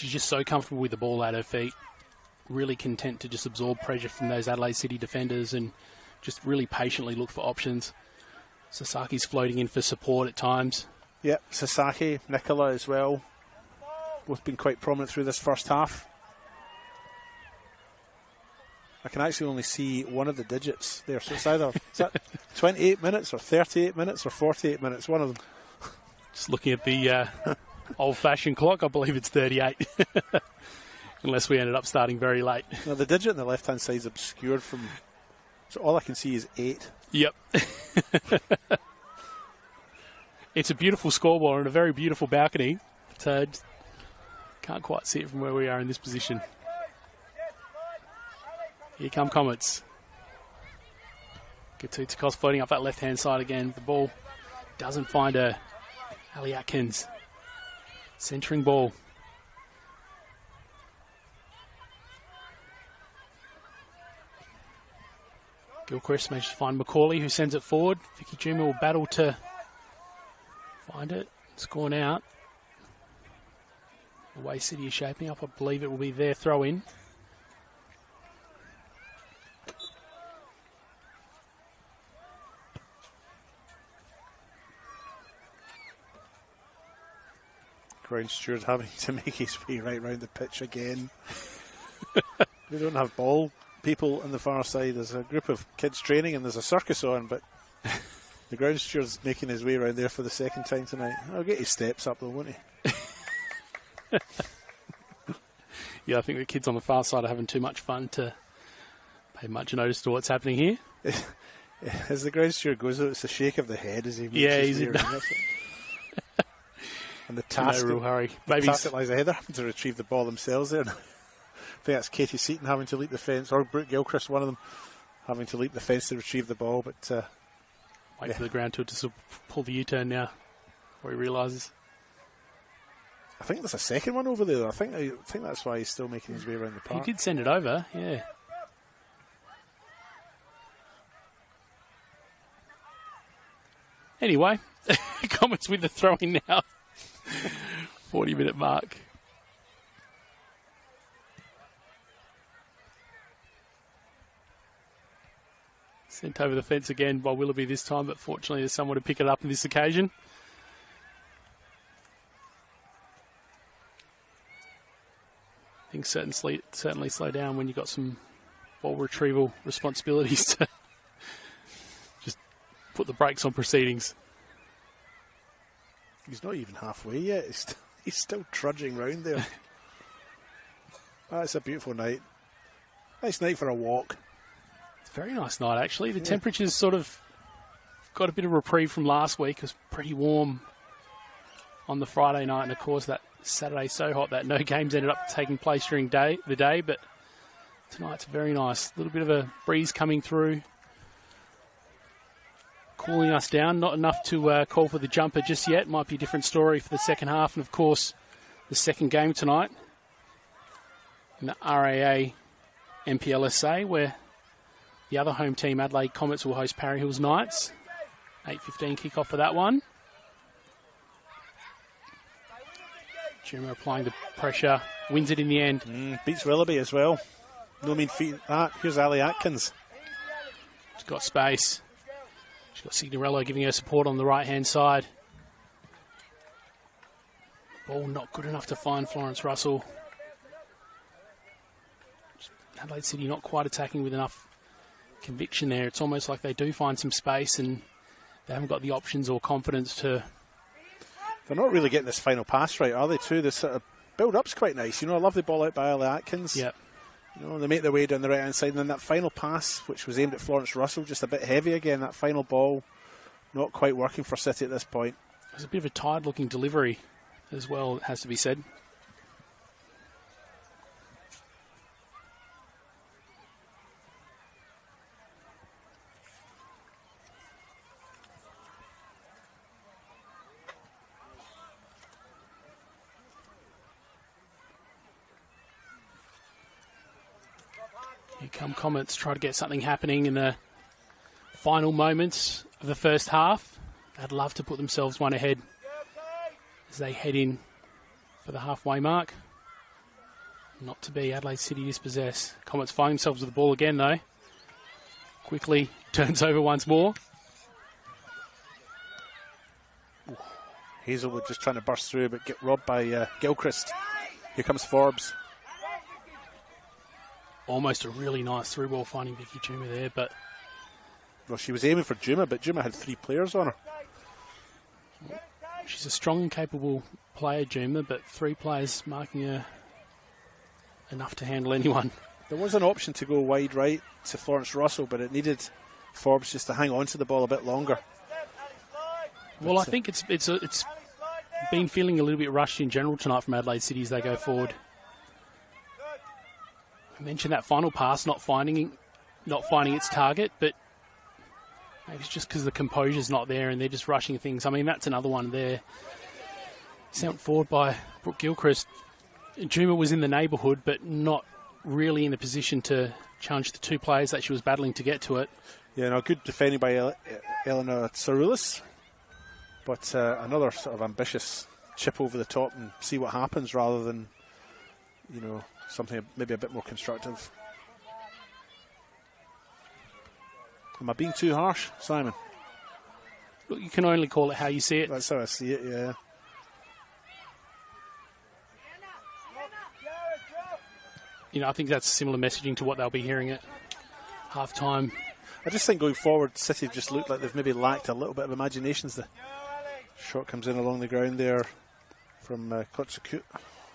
She's just so comfortable with the ball at her feet. Really content to just absorb pressure from those Adelaide City defenders and just really patiently look for options. Sasaki's floating in for support at times. Yep, Sasaki, Nicola as well. Both been quite prominent through this first half. I can actually only see one of the digits there. So it's either is that 28 minutes or 38 minutes or 48 minutes, one of them. Just looking at the old-fashioned clock, I believe it's 38. Unless we ended up starting very late. Now, the digit on the left-hand side is obscured from... So all I can see is 8. Yep. It's a beautiful scoreboard and a very beautiful balcony. But can't quite see it from where we are in this position. Here come Comets. Gatutikos floating up that left-hand side again. The ball doesn't find her. Ali Atkins. Centering ball. Gilchrist managed to find Macaulay, who sends it forward. Vicky Juma will battle to find it. It's gone out. The way City is shaping up, I believe it will be their throw-in. Ground steward having to make his way right round the pitch again. We don't have ball people on the far side. There's a group of kids training and there's a circus on, but the ground steward's making his way around there for the second time tonight. I'll get his steps up though, won't he? Yeah, I think the kids on the far side are having too much fun to pay much notice to what's happening here. As the ground steward goes out, it's a shake of the head as he makes his way around. And the task, no real hurry. The task that lies ahead, they're having to retrieve the ball themselves there. I think that's Katie Seaton having to leap the fence, or Brooke Gilchrist, one of them, having to leap the fence to retrieve the ball. But wait for the ground to sort of pull the U-turn now, before he realises. I think there's a second one over there. I think that's why he's still making his way around the park. He did send it over, yeah. Anyway, Comets with the throw-in now. 40-minute mark. Sent over the fence again by Willoughby this time, but fortunately there's someone to pick it up on this occasion. Things certainly slow down when you've got some ball retrieval responsibilities to just put the brakes on proceedings. He's not even halfway yet. He's still trudging round there. It's a beautiful night. Nice night for a walk. It's a very nice night, actually. The temperature's sort of got a bit of reprieve from last week. It was pretty warm on the Friday night, and of course that Saturday so hot that no games ended up taking place during the day, but tonight's very nice. A little bit of a breeze coming through, cooling us down. Not enough to call for the jumper just yet. Might be a different story for the second half, and of course the second game tonight in the RAA NPLSA, where the other home team, Adelaide Comets, will host Parry Hills Knights. 8:15 kickoff for that one. Juma applying the pressure, wins it in the end. Beats Willoughby as well. No mean feat that. Here's Ali Atkins. She's got space. She's got Signorello giving her support on the right-hand side. Ball not good enough to find Florence Russell. Adelaide City not quite attacking with enough conviction there. It's almost like they do find some space and they haven't got the options or confidence to... They're not really getting this final pass right, are they, too? This sort of build-up's quite nice. You know, I love the ball out by Ali Atkins. Yep. You know, they make their way down the right-hand side, and then that final pass, which was aimed at Florence Russell, just a bit heavy again. That final ball not quite working for City at this point. It was a bit of a tired-looking delivery as well, it has to be said. Here come Comets, try to get something happening in the final moments of the first half. They'd love to put themselves one ahead as they head in for the halfway mark. Not to be. Adelaide City dispossess. Comets find themselves with the ball again, though. Quickly turns over once more. Hazelwood just trying to burst through, but get robbed by Gilchrist. Here comes Forbes. Almost a really nice through ball finding Vicky Juma there, but... Well, she was aiming for Juma, but Juma had 3 players on her. She's a strong and capable player, Juma, but 3 players marking her enough to handle anyone. There was an option to go wide right to Florence Russell, but it needed Forbes just to hang on to the ball a bit longer. Well, I think it's been feeling a little bit rushed in general tonight from Adelaide City as they go forward. I mentioned that final pass not finding its target, but maybe it's just because the composure's not there and they're just rushing things. I mean, that's another one there. Sent forward by Brooke Gilchrist. Juma was in the neighbourhood, but not really in a position to challenge the 2 players that she was battling to get to it. Yeah, no, good defending by Eleanor Tsaroulis. But another sort of ambitious chip over the top and see what happens rather than, you know, something maybe a bit more constructive. Am I being too harsh, Simon? Look, you can only call it how you see it. That's how I see it, yeah. You know, I think that's similar messaging to what they'll be hearing at half-time. I just think going forward, City just looked like they've maybe lacked a little bit of imagination. The shot comes in along the ground there from Kotsukut.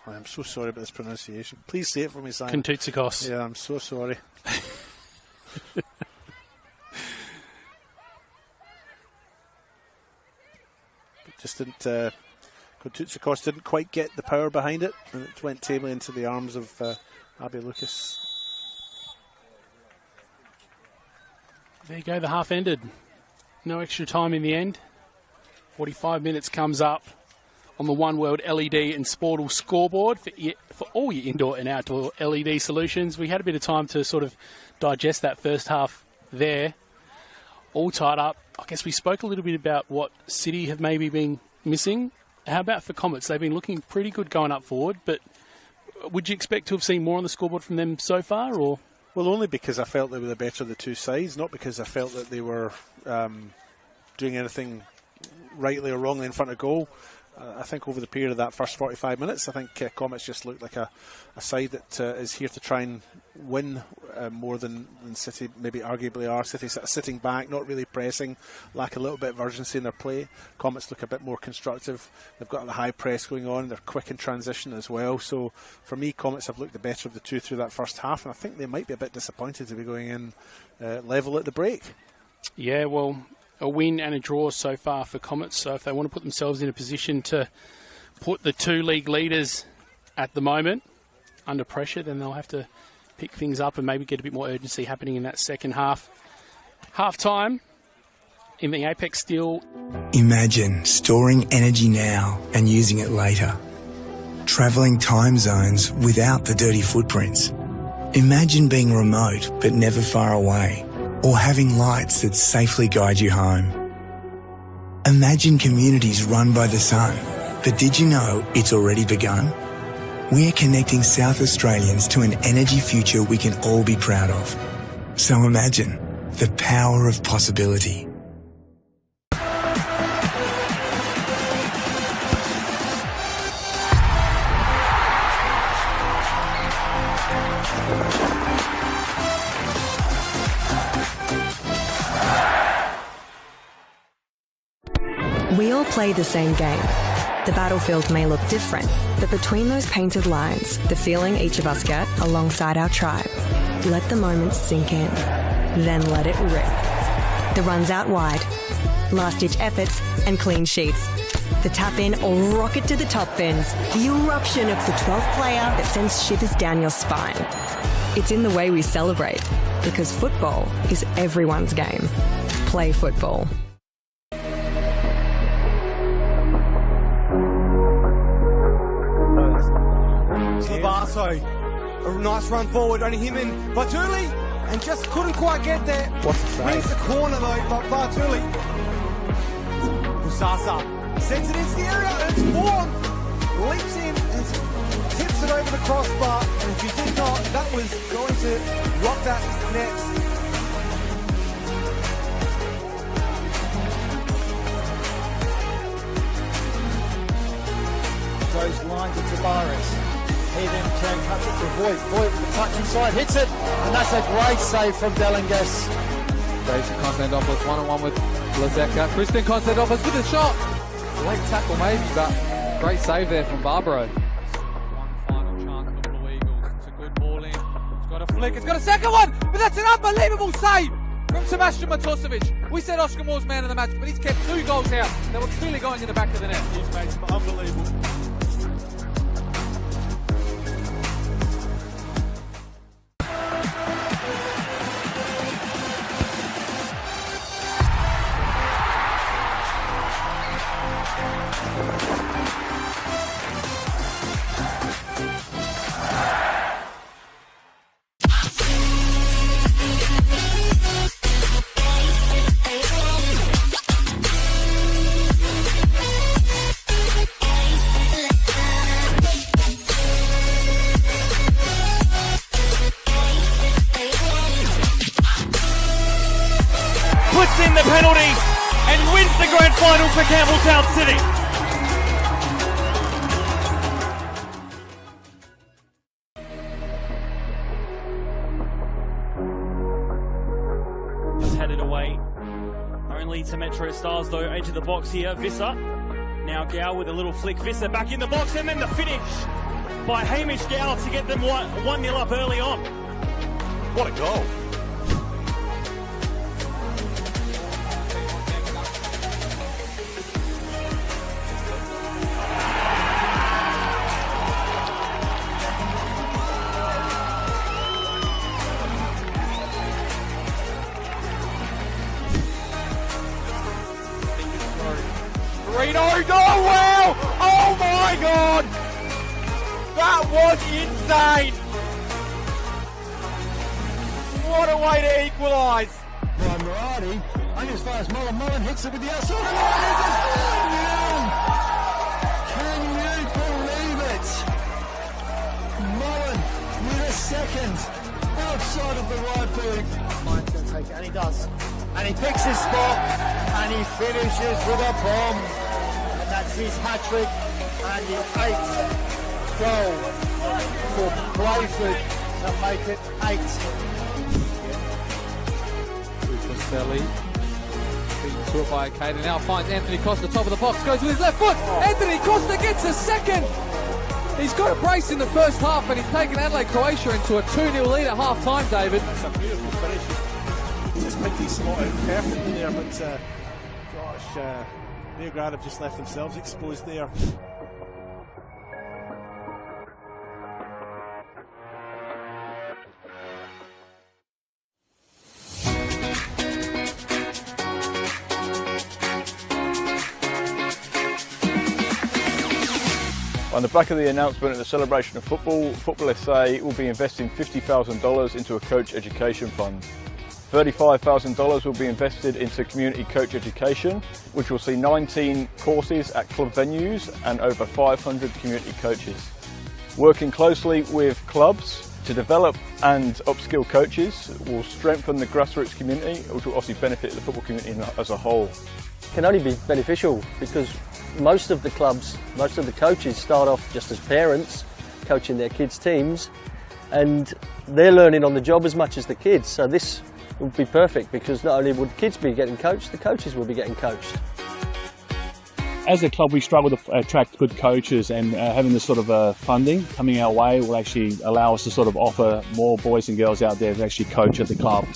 I'm so sorry about this pronunciation. Please say it for me, Simon. Kontutsikos. Yeah, I'm so sorry. Just didn't. Kontutsikos didn't quite get the power behind it, and it went tamely into the arms of Abby Lucas. There you go, the half ended. No extra time in the end. 45 minutes comes up on the One World LED and Sportal scoreboard for all your indoor and outdoor LED solutions. We had a bit of time to sort of digest that first half there. All tied up. I guess we spoke a little bit about what City have maybe been missing. How about for Comets? They've been looking pretty good going up forward, but would you expect to have seen more on the scoreboard from them so far, or...? Well, only because I felt they were the better of the 2 sides, not because I felt that they were doing anything rightly or wrongly in front of goal. I think over the period of that first 45 minutes, I think Comets just looked like a side that is here to try and win more than City maybe arguably are. City sitting back, not really pressing, lack a little bit of urgency in their play. Comets look a bit more constructive. They've got the high press going on. They're quick in transition as well. So for me, Comets have looked the better of the 2 through that first half, and I think they might be a bit disappointed to be going in level at the break. Yeah, well, a win and a draw so far for Comets. So if they want to put themselves in a position to put the 2 league leaders at the moment under pressure, then they'll have to pick things up and maybe get a bit more urgency happening in that second half. Half-time in the Apex Steel. Imagine storing energy now and using it later. Travelling time zones without the dirty footprints. Imagine being remote but never far away. Or having lights that safely guide you home. Imagine communities run by the sun, but did you know it's already begun? We're connecting South Australians to an energy future we can all be proud of. So imagine the power of possibility. We all play the same game. The battlefield may look different, but between those painted lines, the feeling each of us get alongside our tribe. Let the moment sink in, then let it rip. The runs out wide, last-ditch efforts and clean sheets. The tap-in or rocket to the top bins. The eruption of the 12th player that sends shivers down your spine. It's in the way we celebrate, because football is everyone's game. Play football. Labasso, a nice run forward, only him and Bartuli, and just couldn't quite get there. Wins the corner though, but Bartuli. Busasa sends it into the area, and it's Vaughan. Leaps in and tips puts it over the crossbar, and if he did not, that was going to rock that net. Goes line to Tavares. He then cuts it to Voigt. Voigt with the touch inside, hits it, and that's a great save from Delingas. Jason Konstantinopoulos one-on-one with Lazeka. Crispin Konstantinopoulos with a shot. Late tackle maybe, but great save there from Barbaro. One final chance for the Blue Eagles. It's a good ball in. It's got a flick. It's got a second one, but that's an unbelievable save from Sebastian Matosevic. We said Oscar Moore's man of the match, but he's kept 2 goals out that were clearly going in the back of the net. He's made some unbelievable. Puts in the penalty and wins the grand final for Campbelltown City. Headed away only to Metro Stars though. Edge of the box here, Visser. Now Gow with a little flick. Visser back in the box, and then the finish by Hamish Gow to get them 1-0 up early on. What a goal. Reno, oh wow! Oh my god! That was insane! What a way to equalise! Ryan Murati, only as far as Mullen. Mullen hits it with the outside line. Can you believe it? Mullen with a second outside of the right boot. Mike's going to take it, and he does. And he picks his spot, and he finishes with a bomb. And that's his hat-trick, and the 8th goal for Playford to make it 8. Costelli beaten to it by Caden. Now finds Anthony Costa, top of the box, goes with his left foot. Anthony Costa gets a second. He's got a brace in the first half, and he's taken Adelaide Croatia into a 2-0 lead at half time, David. That's a beautiful finish. Just picked his spot out perfectly there, but gosh, Neograd have just left themselves exposed there. On the back of the announcement at the celebration of football, Football SA will be investing $50,000 into a coach education fund. $35,000 will be invested into community coach education, which will see 19 courses at club venues and over 500 community coaches. Working closely with clubs to develop and upskill coaches will strengthen the grassroots community, which will obviously benefit the football community as a whole. It can only be beneficial because most of the clubs, most of the coaches start off just as parents coaching their kids' teams, and they're learning on the job as much as the kids. So this would be perfect because not only would kids be getting coached, the coaches will be getting coached. As a club, we struggle to attract good coaches, and having this sort of funding coming our way will actually allow us to sort of offer more boys and girls out there to actually coach at the club.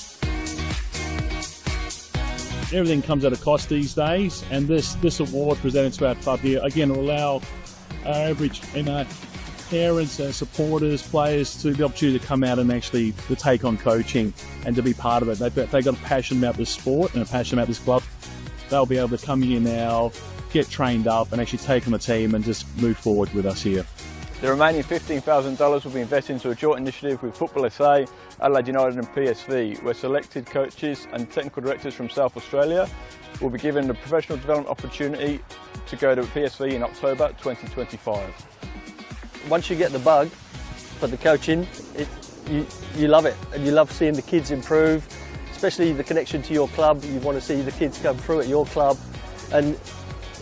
Everything comes at a cost these days, and this award presented to our club here again will allow our average parents, supporters, players to the opportunity to come out and actually to take on coaching and to be part of it. They've got a passion about this sport and a passion about this club. They'll be able to come here now, get trained up, and actually take on a team and just move forward with us here. The remaining $15,000 will be invested into a joint initiative with Football SA, Adelaide United and PSV, where selected coaches and technical directors from South Australia will be given a professional development opportunity to go to PSV in October 2025. once you get the bug, put the coach in, you love it, and you love seeing the kids improve, especially the connection to your club. You want to see the kids come through at your club, and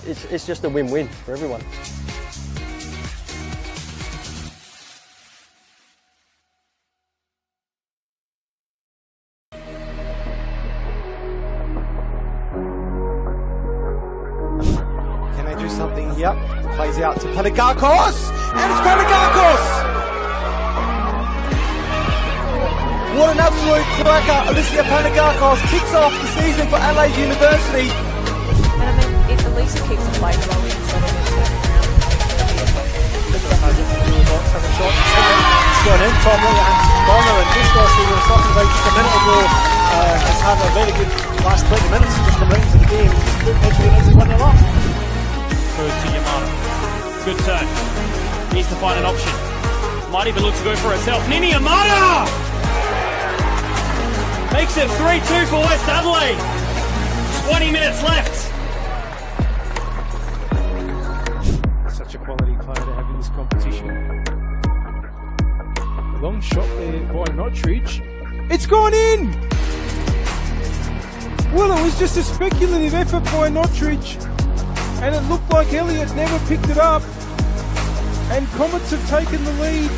it's just a win-win for everyone. Can they do something here? Plays out to Panagakos, and it's Panagakos! What an absolute cracker. Alicia Panagakos kicks off the season for Adelaide University. And I mean, if at least it keeps the play rolling instead of It's gone in, Tom Littleham's corner, and Justos, who we were talking about just a minute ago, has had a very good last 20 minutes just come right into the game. Edgewood is 1-0 up. Goes to Yamada. Good turn. Needs to find an option. Might even look to go for herself. Nini Yamada! Makes it 3-2 for West Adelaide. 20 minutes left. Such a quality player to have in this competition. Long shot there by Notridge. It's gone in! Well, it was just a speculative effort by Notridge, and it looked like Elliott never picked it up, and Comets have taken the lead.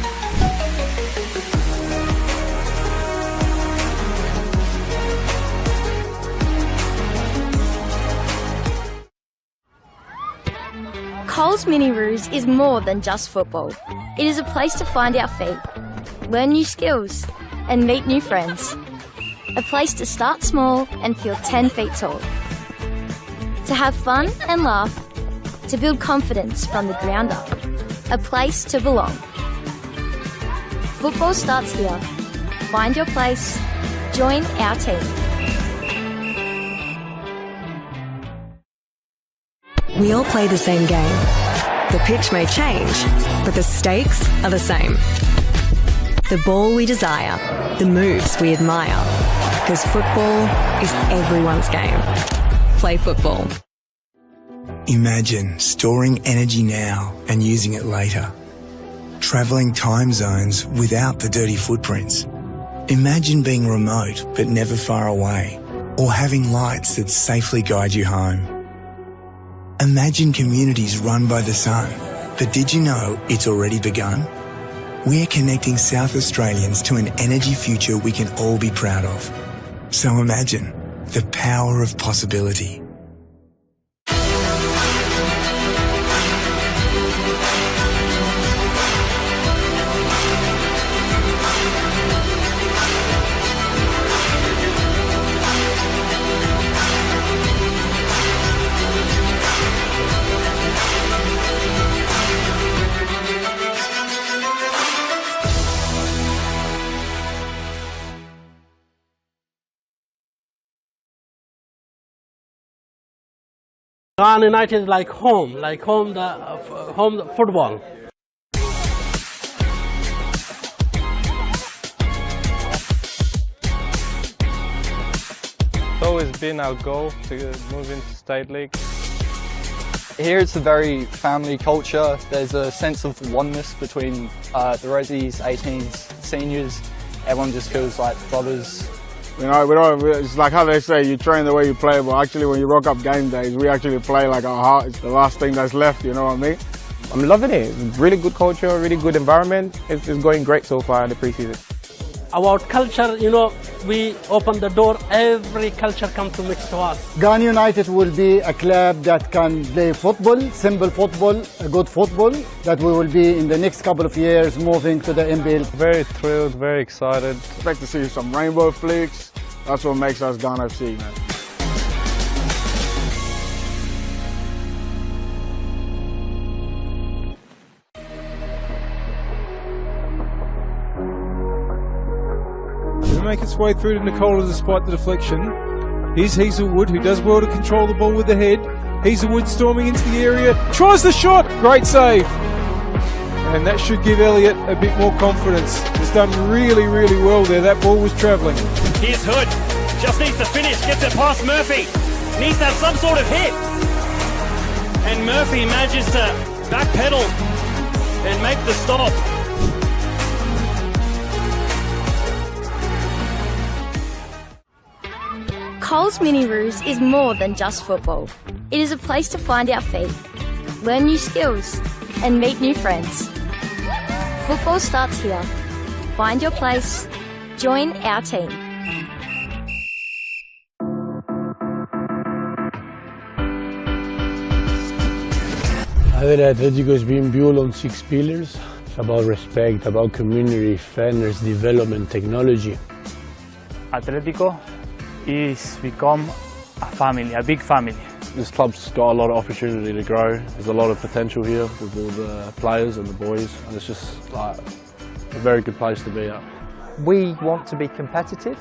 Coles Mini Roos is more than just football. It is a place to find our feet, learn new skills, and meet new friends. A place to start small and feel 10 feet tall. To have fun and laugh, to build confidence from the ground up. A place to belong. Football starts here. Find your place. Join our team. We all play the same game. The pitch may change, but the stakes are the same. The ball we desire, the moves we admire. Because football is everyone's game. Play football. Imagine storing energy now and using it later. Travelling time zones without the dirty footprints. Imagine being remote but never far away, or having lights that safely guide you home. Imagine communities run by the sun, but did you know it's already begun? We're connecting South Australians to an energy future we can all be proud of. So imagine the power of possibility. Ghana United like home football. It's always been our goal to move into State League. Here it's a very family culture. There's a sense of oneness between the Resies, 18s, seniors. Everyone just feels like brothers. You know, it's like how they say, you train the way you play, but actually when you rock up game days, we actually play like our heart is the last thing that's left, you know what I mean? I'm loving it. It's really good culture, really good environment. It's going great so far in the pre-season. About culture, you know, we open the door, every culture comes to mix to us. Ghana United will be a club that can play football, simple football, good football, that we will be in the next couple of years moving to the NPL. Very thrilled, very excited. Expect to see some rainbow flicks. That's what makes us Ghana FC, man. Make its way through to Nicola despite the deflection. Here's Hazelwood, who does well to control the ball with the head. Hazelwood storming into the area, tries the shot, great save. And that should give Elliott a bit more confidence. He's done really, really well there. That ball was travelling. Here's Hood, just needs to finish, gets it past Murphy. Needs to have some sort of hit. And Murphy manages to backpedal and make the stop. Coles Mini Roos is more than just football. It is a place to find our feet, learn new skills, and meet new friends. Football starts here. Find your place. Join our team. Adelaide Atletico has been built on 6 pillars. It's about respect, about community, fairness, development, technology. Atletico is become a family, a big family. This club's got a lot of opportunity to grow. There's a lot of potential here with all the players and the boys, and it's just like a very good place to be at. We want to be competitive.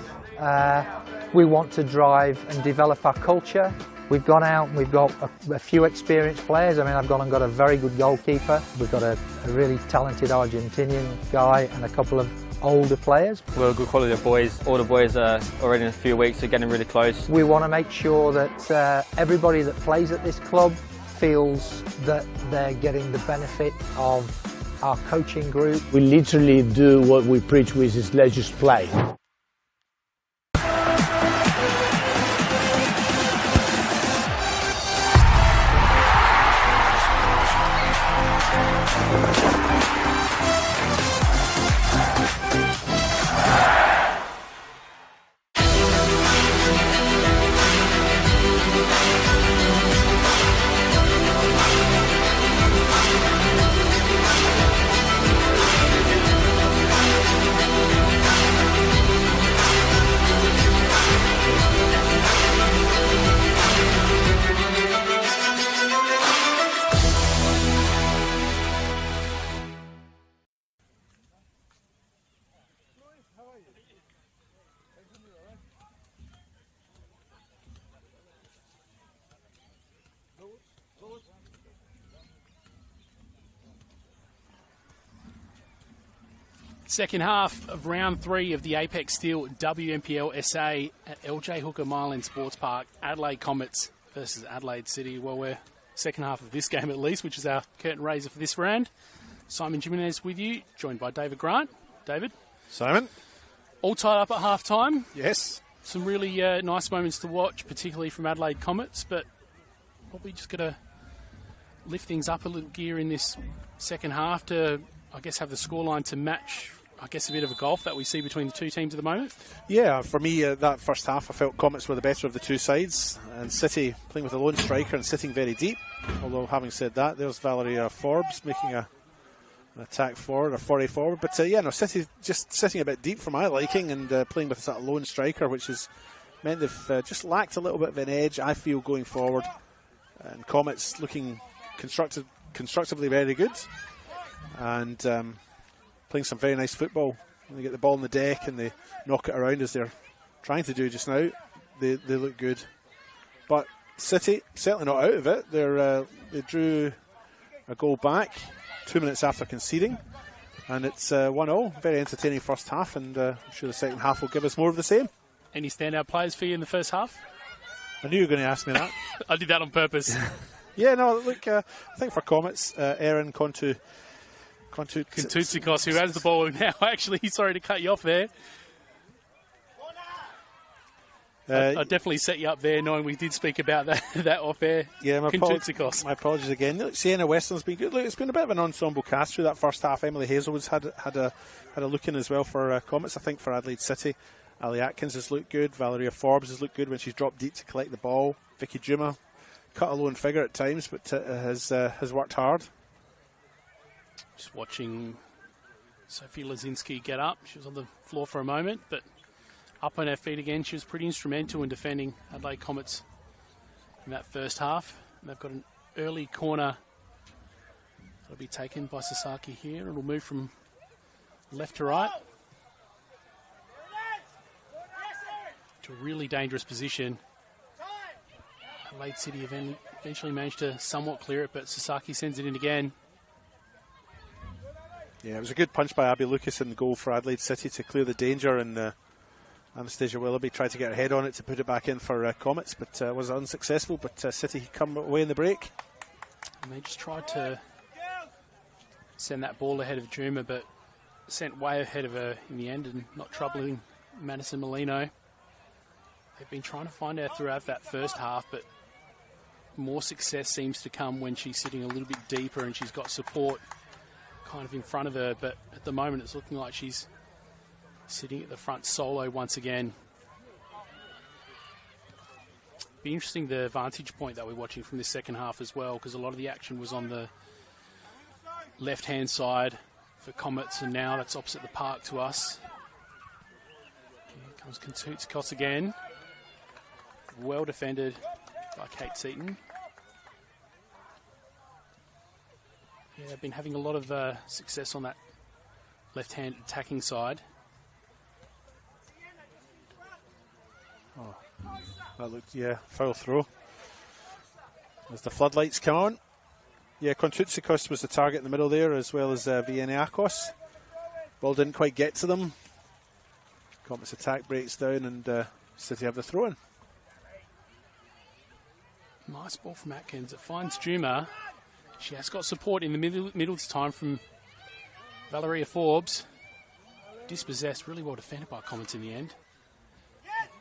We want to drive and develop our culture. We've gone out and we've got a few experienced players. I mean, I've gone and got a very good goalkeeper. We've got a really talented Argentinian guy and a couple of older players. We're a good quality of boys. All the boys are already in a few weeks, are getting really close. We want to make sure that everybody that plays at this club feels that they're getting the benefit of our coaching group. We literally do what we preach, which is let's just play. Second half of round 3 of the Apex Steel WNPLSA at LJ Hooker Marlin Sports Park. Adelaide Comets versus Adelaide City. Well, we're second half of this game at least, which is our curtain raiser for this round. Simon Jimenez with you, joined by David Grant. David? Simon? All tied up at half time. Yes. Some really nice moments to watch, particularly from Adelaide Comets, but probably just got to lift things up a little gear in this second half to, I guess, have the scoreline to match, I guess, a bit of a gulf that we see between the two teams at the moment. Yeah, for me, that first half, I felt Comets were the better of the two sides, and City playing with a lone striker and sitting very deep. Although, having said that, there's Valeria Forbes making an attack forward, or foray forward. But City just sitting a bit deep for my liking, and playing with a sort of lone striker, which has meant they've just lacked a little bit of an edge, I feel, going forward. And Comets looking constructively very good, and playing some very nice football. When they get the ball on the deck and they knock it around as they're trying to do just now, they look good. But City, certainly not out of it. They drew a goal back 2 minutes after conceding, and it's 1-0. Very entertaining first half, and I'm sure the second half will give us more of the same. Any standout players for you in the first half? I knew you were going to ask me that. I did that on purpose. Yeah, no, look, I think for Comets, Erin Kontutsikos, who has the ball now. Actually, sorry to cut you off there. I definitely set you up there, knowing we did speak about that off air. Yeah, my apologies again. Look, Sienna Weston's been good. Look, it's been a bit of an ensemble cast through that first half. Emily Hazelwood's had a look in as well for Comets. I think for Adelaide City, Ali Atkins has looked good. Valeria Forbes has looked good when she's dropped deep to collect the ball. Vicky Juma cut a lone figure at times, but has worked hard. Just watching Sophie Lazinski get up. She was on the floor for a moment, but up on her feet again. She was pretty instrumental in defending Adelaide Comets in that first half. And they've got an early corner that'll be taken by Sasaki here. It'll move from left to right to a really dangerous position. Adelaide City eventually managed to somewhat clear it, but Sasaki sends it in again. Yeah, it was a good punch by Abby Lucas in the goal for Adelaide City to clear the danger, and Anastasia Willoughby tried to get her head on it to put it back in for Comets, but was unsuccessful. But City come away in the break. And they just tried to send that ball ahead of Juma, but sent way ahead of her in the end and not troubling Madison Molino. They've been trying to find her throughout that first half, but more success seems to come when she's sitting a little bit deeper and she's got support kind of in front of her. But at the moment, it's looking like she's sitting at the front solo once again. Be interesting the vantage point that we're watching from this second half as well, because a lot of the action was on the left-hand side for Comets, and now that's opposite the park to us. Here comes Kantutskos again. Well defended by Kate Seaton. Yeah, they've been having a lot of success on that left-hand attacking side. Oh, that looked, yeah, foul throw. As the floodlights come on. Yeah, Kontoutsakos was the target in the middle there, as well as Vieniakos. Ball didn't quite get to them. Comets attack breaks down, and City have the throw-in. Nice ball from Atkins. It finds Juma. She has got support in the middle this time from Valeria Forbes. Dispossessed, really well defended by Comets in the end.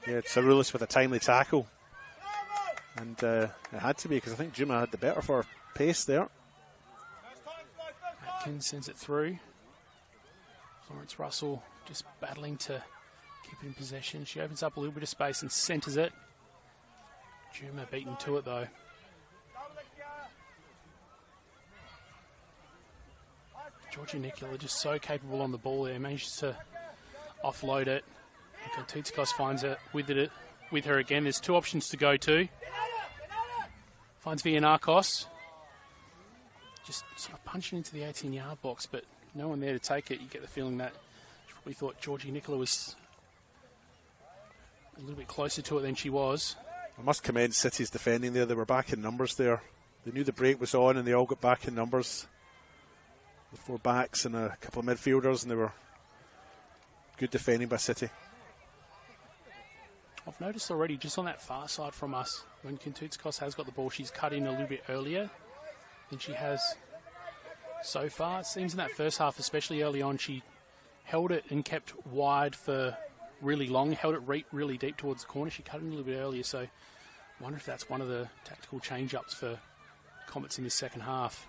Yeah, Tsaroulis with a timely tackle. And it had to be, because I think Juma had the better for pace there. Atkins sends it through. Florence Russell just battling to keep it in possession. She opens up a little bit of space and centres it. Juma beaten to it though. Georgia Nicola just so capable on the ball there, manages to offload it. Kontoutsakos finds it with her again. There's two options to go to. Finds Vieniakos. Just sort of punching into the 18-yard box, but no one there to take it. You get the feeling that she probably thought Georgie Nicola was a little bit closer to it than she was. I must commend City's defending there. They were back in numbers there. They knew the break was on and they all got back in numbers. The four backs and a couple of midfielders, and they were good defending by City. I've noticed already, just on that far side from us, when Kontoutsakos has got the ball, she's cut in a little bit earlier than she has so far. It seems in that first half, especially early on, she held it and kept wide for really long, held it really deep towards the corner. She cut in a little bit earlier, so I wonder if that's one of the tactical change-ups for Comets in this second half.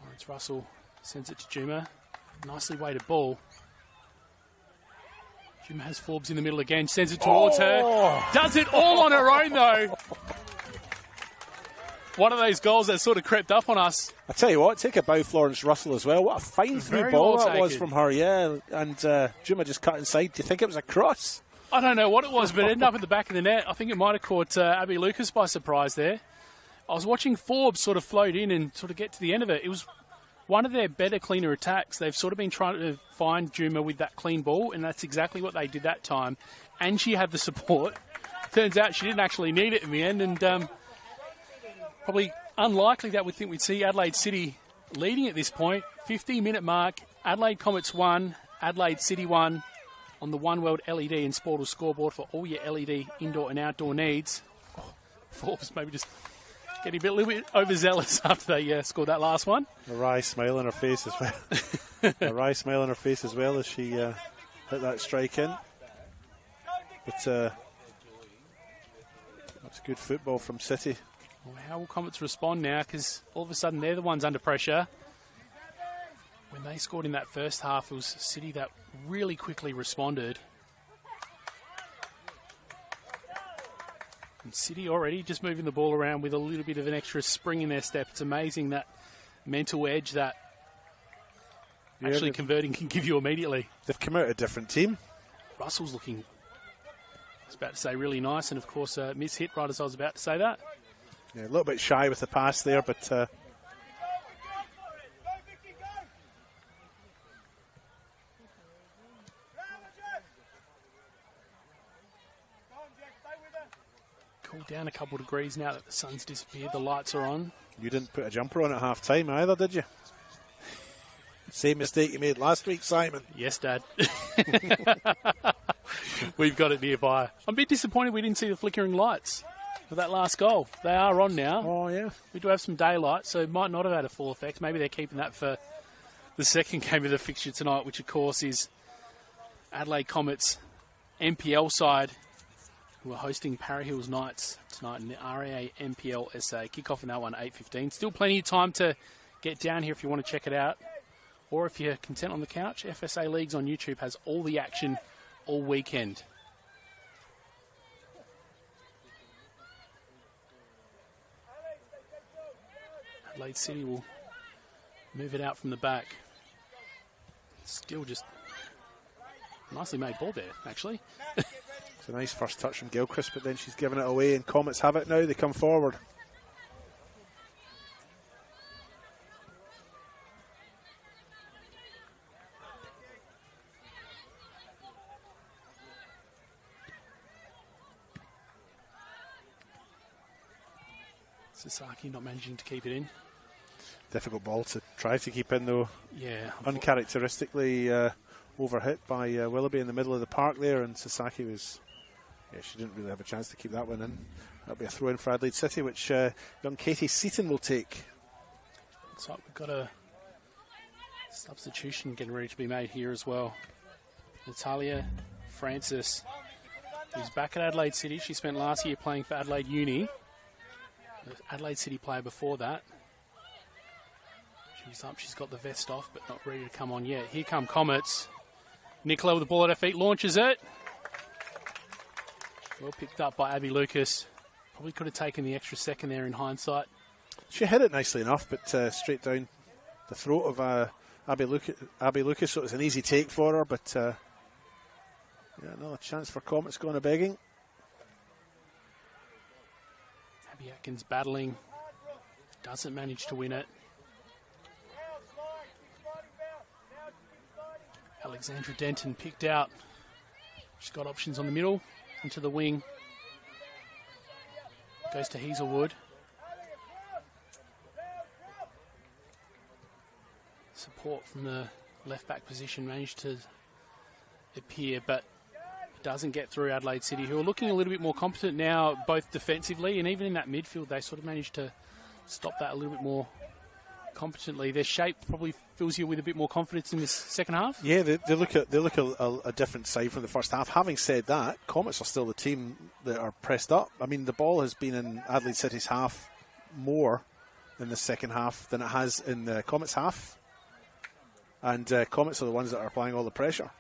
Lawrence Russell sends it to Juma. Nicely weighted ball. Juma has Forbes in the middle again, sends it towards her. Does it all on her own, though. One of those goals that sort of crept up on us. I tell you what, take a bow, Florence Russell, as well. What a fine through ball that was from her, yeah. And Juma just cut inside. Do you think it was a cross? I don't know what it was, but it ended up at the back of the net. I think it might have caught Abby Lucas by surprise there. I was watching Forbes sort of float in and sort of get to the end of it. It was one of their better, cleaner attacks. They've sort of been trying to find Juma with that clean ball, and that's exactly what they did that time. And she had the support. Turns out she didn't actually need it in the end, and probably unlikely that we think we'd see Adelaide City leading at this point. 50-minute mark, Adelaide Comets 1, Adelaide City 1 on the One World LED and Sportal scoreboard for all your LED indoor and outdoor needs. Forbes maybe just getting a little bit overzealous after they scored that last one. A wry smile on her face as well. A wry smile on her face as well as she hit that strike in. But that's good football from City. Well, how will Comets respond now? Because all of a sudden they're the ones under pressure. When they scored in that first half, it was City that really quickly responded. And City already just moving the ball around with a little bit of an extra spring in their step. It's amazing that mental edge that actually converting can give you immediately. They've come out a different team. Russell's looking, I was about to say, really nice. And, of course, miss hit right as I was about to say that. Yeah, a little bit shy with the pass there, but... cooled down a couple of degrees now that the sun's disappeared. The lights are on. You didn't put a jumper on at half-time either, did you? Same mistake you made last week, Simon. Yes, Dad. We've got it nearby. I'm a bit disappointed we didn't see the flickering lights. for that last goal. They are on now. Oh, yeah. We do have some daylight, so it might not have had a full effect. Maybe they're keeping that for the second game of the fixture tonight, which, of course, is Adelaide Comets NPL side, who are hosting Para Hills Knights tonight in the RAA NPLSA. Kickoff in that one, 8:15. Still plenty of time to get down here if you want to check it out. Or if you're content on the couch, FSA Leagues on YouTube has all the action all weekend. Adelaide City will move it out from the back. Still just nicely made ball there, actually. It's a nice first touch from Gilchrist, but then she's given it away, and Comets have it now. They come forward. Sasaki not managing to keep it in. Difficult ball to try to keep in, though. Yeah. Uncharacteristically overhit by Willoughby in the middle of the park there, and Sasaki was... Yeah, she didn't really have a chance to keep that one in. That'll be a throw-in for Adelaide City, which young Katie Seaton will take. Looks like we've got a substitution getting ready to be made here as well. Natalia Francis, who's back at Adelaide City. She spent last year playing for Adelaide Uni. Adelaide City player before that. She's up, she's got the vest off, but not ready to come on yet. Here come Comets. Nicola with the ball at her feet, launches it. Well picked up by Abby Lucas. Probably could have taken the extra second there in hindsight. She hit it nicely enough, but straight down the throat of Abby Lucas, so it was an easy take for her, but yeah, another chance for Comets going a begging. Abby Atkins battling, doesn't manage to win it. Alexandra Denton picked out. She's got options on the middle, into the wing. Goes to Hazelwood. Support from the left back position managed to appear, but doesn't get through Adelaide City, who are looking a little bit more competent now, both defensively and even in that midfield. They sort of managed to stop that a little bit more competently. Their shape probably fills you with a bit more confidence in this second half. Yeah, they look a different side from the first half. Having said that, Comets are still the team that are pressed up. I mean, the ball has been in Adelaide City's half more in the second half than it has in the Comets half. And Comets are the ones that are applying all the pressure.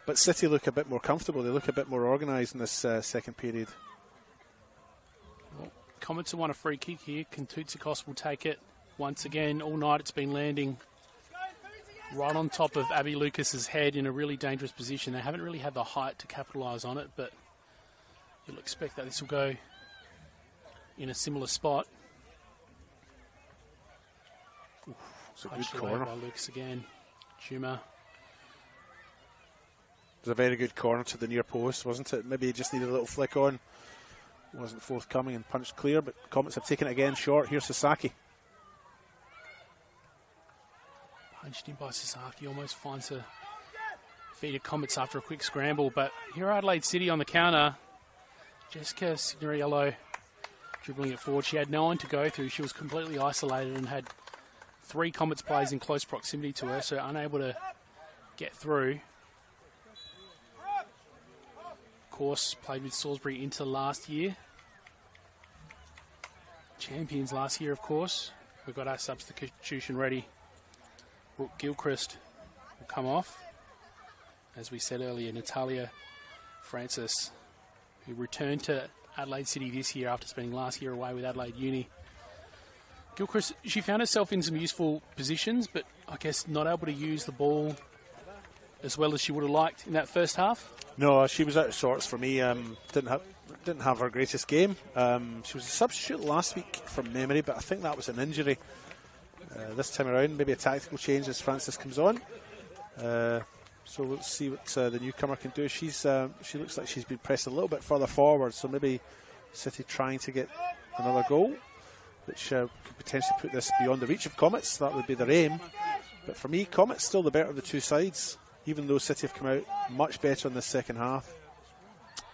But City look a bit more comfortable. They look a bit more organised in this second period. Well, Comets have won a free kick here. Kantutsikos will take it. Once again, all night it's been landing right on top of Abby Lucas's head in a really dangerous position. They haven't really had the height to capitalise on it, but you'll expect that this will go in a similar spot. It's a good corner by Lucas again. Juma. It was a very good corner to the near post, wasn't it? Maybe he just needed a little flick on. Wasn't forthcoming and punched clear, but Comets have taken it again short. Here's Sasaki. Punched in by Sasaki, almost finds a feed of Comets after a quick scramble, but here are Adelaide City on the counter. Jessica Signorello dribbling it forward. She had no one to go through. She was completely isolated and had 3 Comets players in close proximity to her, so unable to get through. Of course, played with Salisbury into last year. Champions last year, of course. We've got our substitution ready. Brooke Gilchrist will come off. As we said earlier, Natalia Francis, who returned to Adelaide City this year after spending last year away with Adelaide Uni. Gilchrist, she found herself in some useful positions, but I guess not able to use the ball as well as she would have liked in that first half. No, she was out of sorts for me. Didn't have her greatest game. She was a substitute last week from memory, but I think that was an injury. This time around, maybe a tactical change as Francis comes on. So let's see what the newcomer can do. She looks like she's been pressed a little bit further forward, so maybe City trying to get another goal, which could potentially put this beyond the reach of Comets. That would be their aim. But for me, Comets still the better of the two sides, even though City have come out much better in the second half.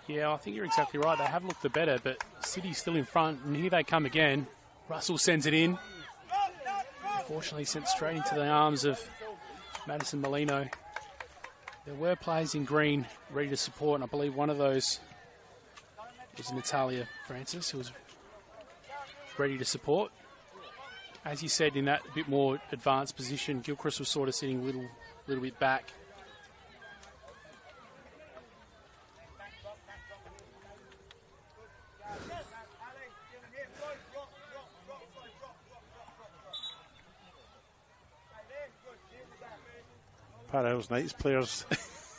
Yeah, I think you're exactly right. They have looked the better, but City's still in front, and here they come again. Russell sends it in. Unfortunately, sent straight into the arms of Madison Molino. There were players in green ready to support, and I believe one of those was Natalia Francis, who was ready to support. As you said, in that bit more advanced position, Gilchrist was sort of sitting a little bit back. Parrells Knights players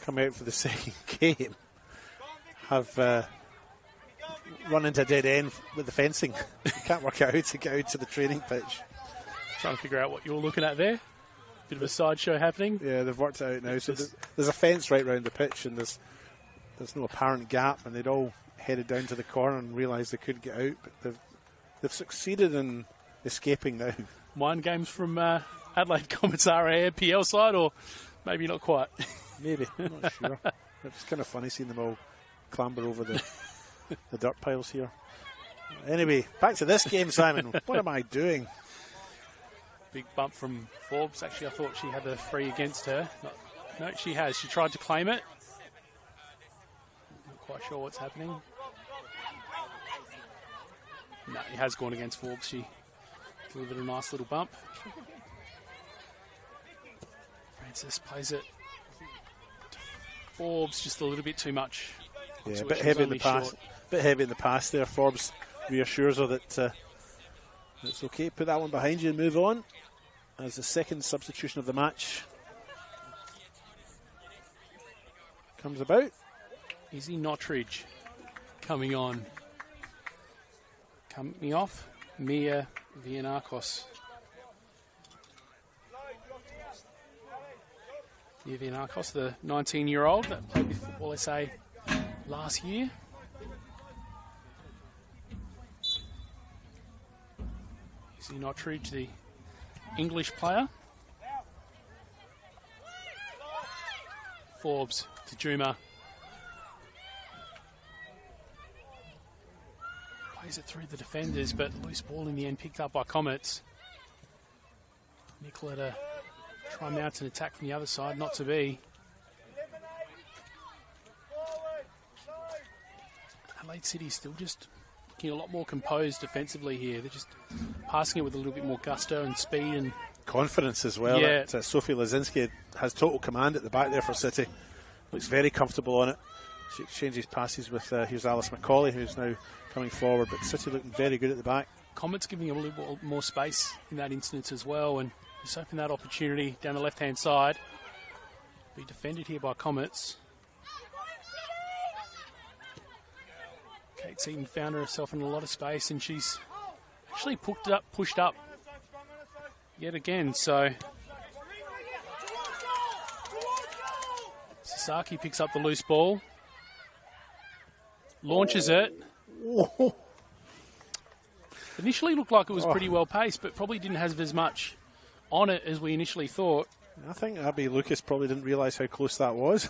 come out for the second game have run into a dead end with the fencing. You can't work out how to get out to the training pitch. Trying to figure out what you're looking at there. Bit of a sideshow happening. Yeah, they've worked it out now. So there's a fence right round the pitch, and there's no apparent gap, and they'd all headed down to the corner and realised they couldn't get out, but they've succeeded in escaping now. One games from Adelaide Comets are a NPL side, or maybe not quite. Maybe, I'm not sure. It's kind of funny seeing them all clamber over the dirt piles here. Anyway, back to this game, Simon. What am I doing? Big bump from Forbes. Actually, I thought she had the free against her. No, she has. She tried to claim it. Not quite sure what's happening. No, it has gone against Forbes. She delivered a nice little bump. Francis plays it to Forbes just a little bit too much. Yeah, a bit heavy in the pass. Bit heavy in the pass there. Forbes reassures her that it's okay. Put that one behind you and move on. As the second substitution of the match comes about. Izzy Nottridge coming on. Coming off, Mia Vianakos. Mia Vianakos, the 19-year-old that played with Football SA last year. Izzy Nottridge, the English player. Forbes to Juma. Plays it through the defenders, but loose ball in the end picked up by Comets. Nicola to try and mount an attack from the other side, not to be. Adelaide City still just looking a lot more composed defensively here. They're just passing it with a little bit more gusto and speed and confidence as well. Yeah. Sophie Lazinski has total command at the back there for City. Looks very comfortable on it. She exchanges passes with, here's Alice McCauley, who's now coming forward, but City looking very good at the back. Comets giving them a little bit more space in that instance as well, and just open that opportunity down the left-hand side. Be defended here by Comets. Kate Seaton found herself in a lot of space, and she's actually pushed up yet again, so Sasaki picks up the loose ball, launches it. Whoa. Initially looked like it was pretty well paced, but probably didn't have as much on it as we initially thought. I think Abby Lucas probably didn't realise how close that was.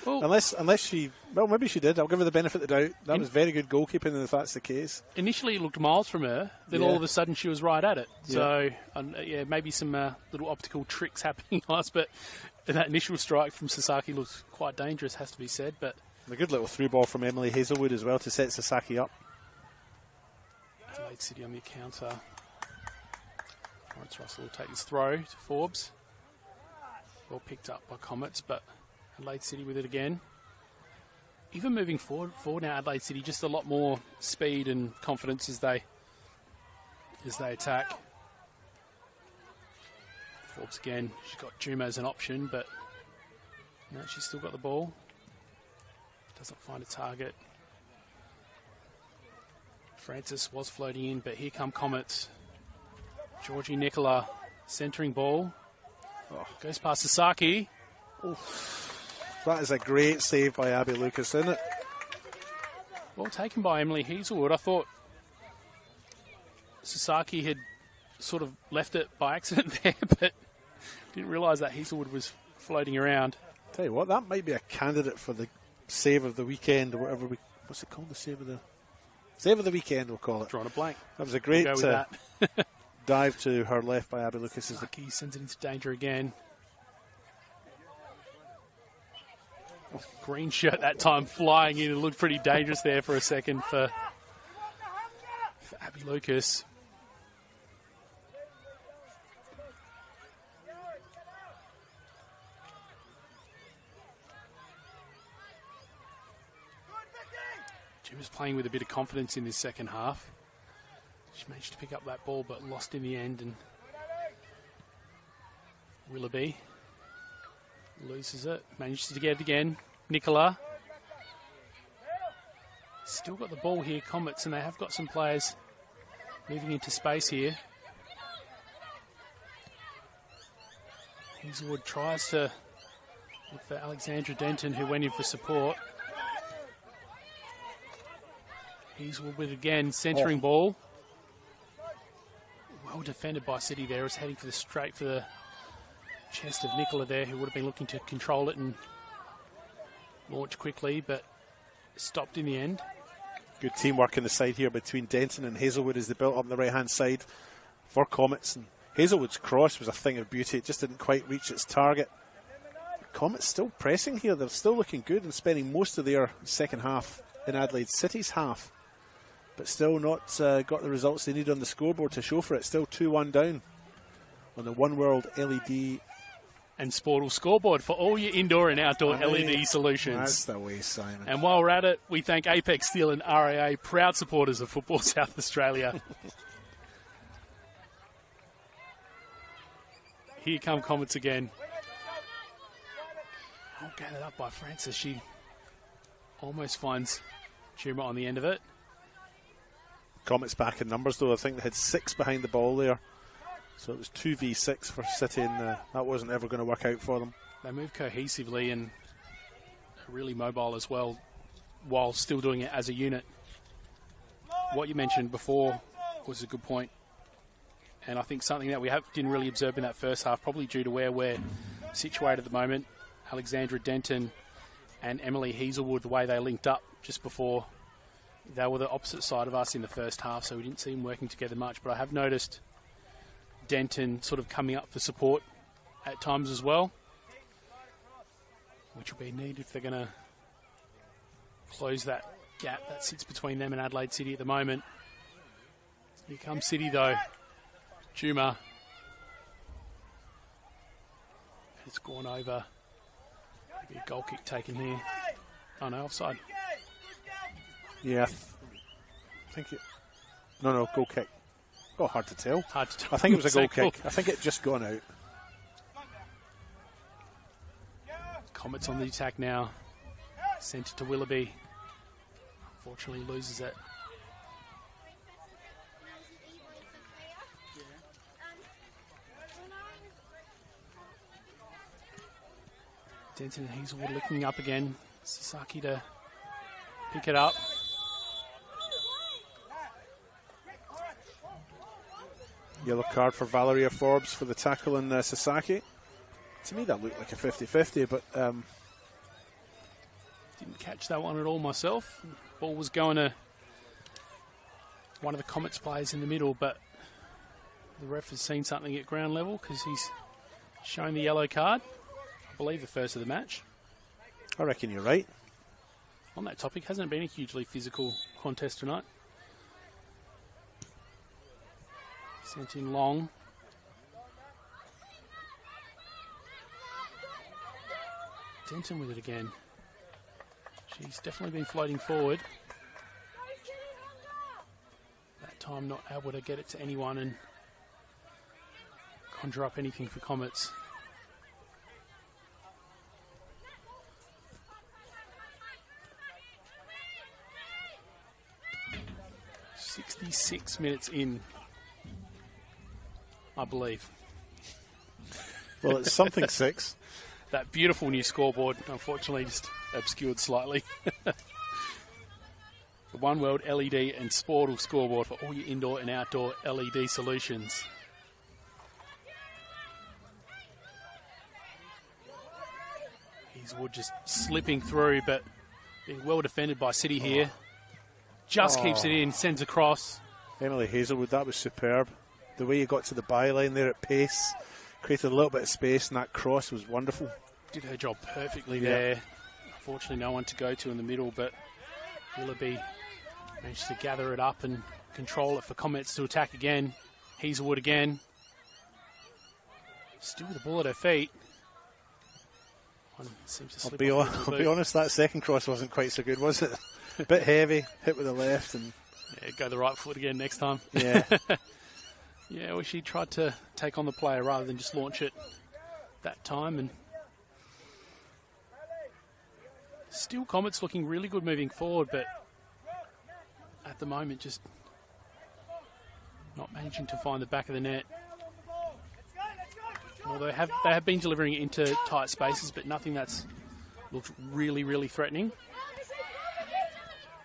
Well, unless she, well, maybe she did. I'll give her the benefit of the doubt. That was very good goalkeeping, if that's the case. Initially it looked miles from her, then all of a sudden she was right at it. Yeah. So, maybe some little optical tricks happening on us, but that initial strike from Sasaki looks quite dangerous, has to be said. But a good little through ball from Emily Hazelwood as well to set Sasaki up. Adelaide City on the counter. Lawrence Russell will take this throw to Forbes. Well picked up by Comets, but Adelaide City with it again. Even moving forward now, Adelaide City just a lot more speed and confidence as they attack. Forbes again. She's got Juma as an option, but no, she's still got the ball. Doesn't find a target. Francis was floating in, but here come Comets. Georgie Nicola centering ball. Goes past Sasaki. That is a great save by Abby Lucas, isn't it? Well taken by Emily Hazelwood. I thought Sasaki had sort of left it by accident there, but didn't realise that Hazelwood was floating around. Tell you what, that might be a candidate for the save of the weekend or whatever we what's it called? The save of the weekend, we'll call it. Drawing a blank. That was a great We'll go with that. dive to her left by Abby Lucas. He sends it into danger again. Green shirt that time flying in. It looked pretty dangerous there for a second for Abby Lucas. She was playing with a bit of confidence in this second half. She managed to pick up that ball but lost in the end, and Willoughby loses it, manages to get it again. Nicola. Still got the ball here, Comets, and they have got some players moving into space here. Hazelwood tries to look for Alexandra Denton, who went in for support. Hazelwood with it again, centering ball. Well defended by City there. Is heading for straight for the chest of Nicola there, who would have been looking to control it and launch quickly, but stopped in the end. Good teamwork in the side here between Denton and Hazelwood as they built up on the right-hand side for Comets. And Hazelwood's cross was a thing of beauty. It just didn't quite reach its target. Comets still pressing here. They're still looking good and spending most of their second half in Adelaide City's half, but still not got the results they need on the scoreboard to show for it. Still 2-1 down on the One World LED and Sportal scoreboard for all your indoor and outdoor LED solutions. That's the way, Simon. And while we're at it, we thank Apex Steel and RAA, proud supporters of Football South Australia. Here come Comets again. Oh, gathered up by Francis. She almost finds Chuma on the end of it. Comets back in numbers, though. I think they had 6 behind the ball there. So it was 2v6 for City, and that wasn't ever going to work out for them. They move cohesively and are really mobile as well, while still doing it as a unit. What you mentioned before was a good point, and I think something that we didn't really observe in that first half, probably due to where we're situated at the moment. Alexandra Denton and Emily Hazelwood, the way they linked up just before, they were the opposite side of us in the first half, so we didn't see them working together much. But I have noticed Denton sort of coming up for support at times as well, which will be needed if they're going to close that gap that sits between them and Adelaide City at the moment. Here comes City though. Chuma. It's gone over. Maybe a goal kick taken here. Oh no, offside. Yeah, I think it. No, goal kick. Oh, hard to tell. Hard to tell. I think it was a goal kick. I think it just gone out. Comets on the attack now. Sent it to Willoughby. Unfortunately loses it. Denton and Hazelwood looking up again. Sasaki to pick it up. Yellow card for Valeria Forbes for the tackle on Sasaki. To me, that looked like a 50-50, but didn't catch that one at all myself. Ball was going to one of the Comets players in the middle, but the ref has seen something at ground level because he's shown the yellow card. I believe the first of the match. I reckon you're right. On that topic, hasn't been a hugely physical contest tonight. Sent in long. Denton with it again. She's definitely been floating forward. That time not able to get it to anyone and conjure up anything for Comets. "66 minutes in, I believe." Well, it's something 6. That beautiful new scoreboard, unfortunately, just obscured slightly. The One World LED and Sportal scoreboard for all your indoor and outdoor LED solutions. Hazelwood just slipping through, but Being well defended by City here. Just keeps it in, sends across. Emily Hazelwood, that was superb. The way he got to the byline there at pace, created a little bit of space, and that cross was wonderful. Did her job perfectly there. Unfortunately, no one to go to in the middle, but Willoughby managed to gather it up and control it for Comets to attack again. Hazelwood again. Still with the ball at her feet. One seems to slip I'll be honest, that second cross wasn't quite so good, was it? A bit heavy, hit with the left. And yeah, go the right foot again next time. Yeah. Yeah, well, she tried to take on the player rather than just launch it that time. And still Comets looking really good moving forward, but at the moment just not managing to find the back of the net. Although they have been delivering it into tight spaces, but nothing that's looked really, really threatening.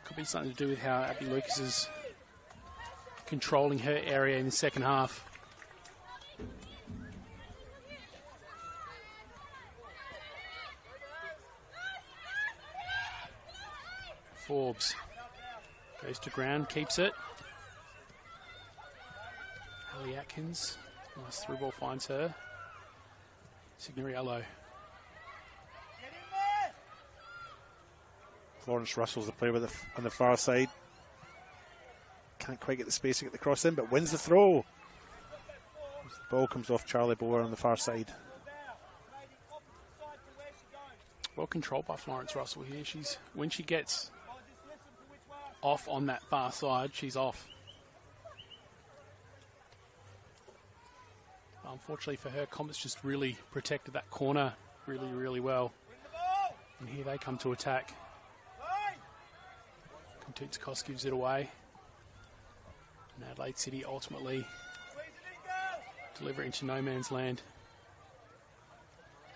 Could be something to do with how Abby Lucas is controlling her area in the second half. Forbes goes to ground, keeps it. Ellie Atkins, nice through ball, finds her. Signoriello. Florence Russell's the player with on the far side. Can't quite get the space to get the cross in, but wins the throw. The ball comes off Charlie Bower on the far side. Well controlled by Florence Russell here. When she gets off on that far side, she's off. Unfortunately for her, Comets just really protected that corner really, really well. And here they come to attack. Kontutskos gives it away. And Adelaide City ultimately deliver it into no man's land.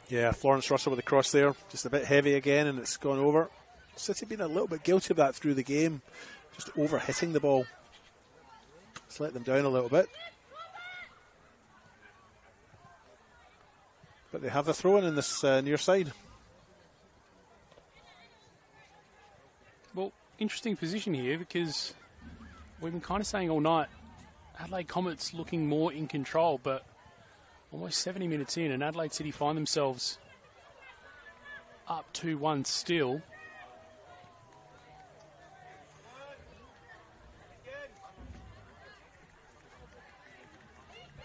Yeah, Florence Russell with the cross there. Just a bit heavy again, and it's gone over. City been a little bit guilty of that through the game. Just over hitting the ball. It's let them down a little bit. But they have the throw-in in this near side. Well, interesting position here because we've been kind of saying all night Adelaide Comets looking more in control, but almost 70 minutes in and Adelaide City find themselves up 2-1 still.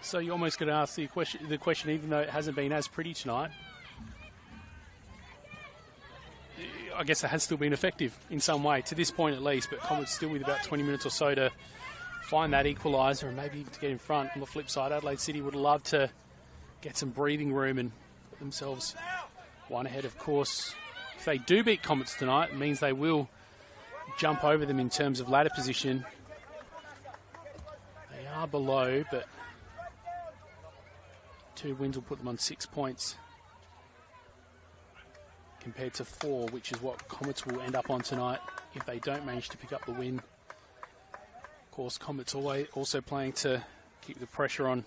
So you almost got to ask the question, even though it hasn't been as pretty tonight, I guess it has still been effective in some way, to this point at least, but Comets still with about 20 minutes or so to find that equaliser and maybe even to get in front. On the flip side, Adelaide City would love to get some breathing room and put themselves one ahead. Of course, if they do beat Comets tonight, it means they will jump over them in terms of ladder position. They are below, but 2 wins will put them on 6 points compared to 4, which is what Comets will end up on tonight if they don't manage to pick up the win. Of course, Comets also playing to keep the pressure on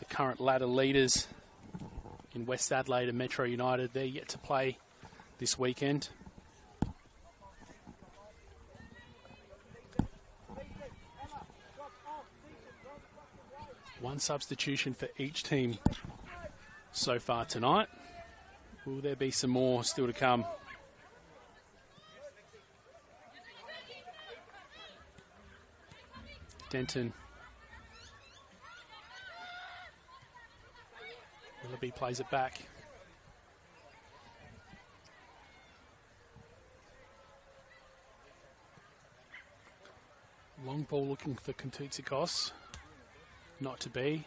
the current ladder leaders in West Adelaide and Metro United. They're yet to play this weekend. One substitution for each team so far tonight. Will there be some more still to come? Denton. Willoughby plays it back. Long ball looking for Kontutskos. Not to be.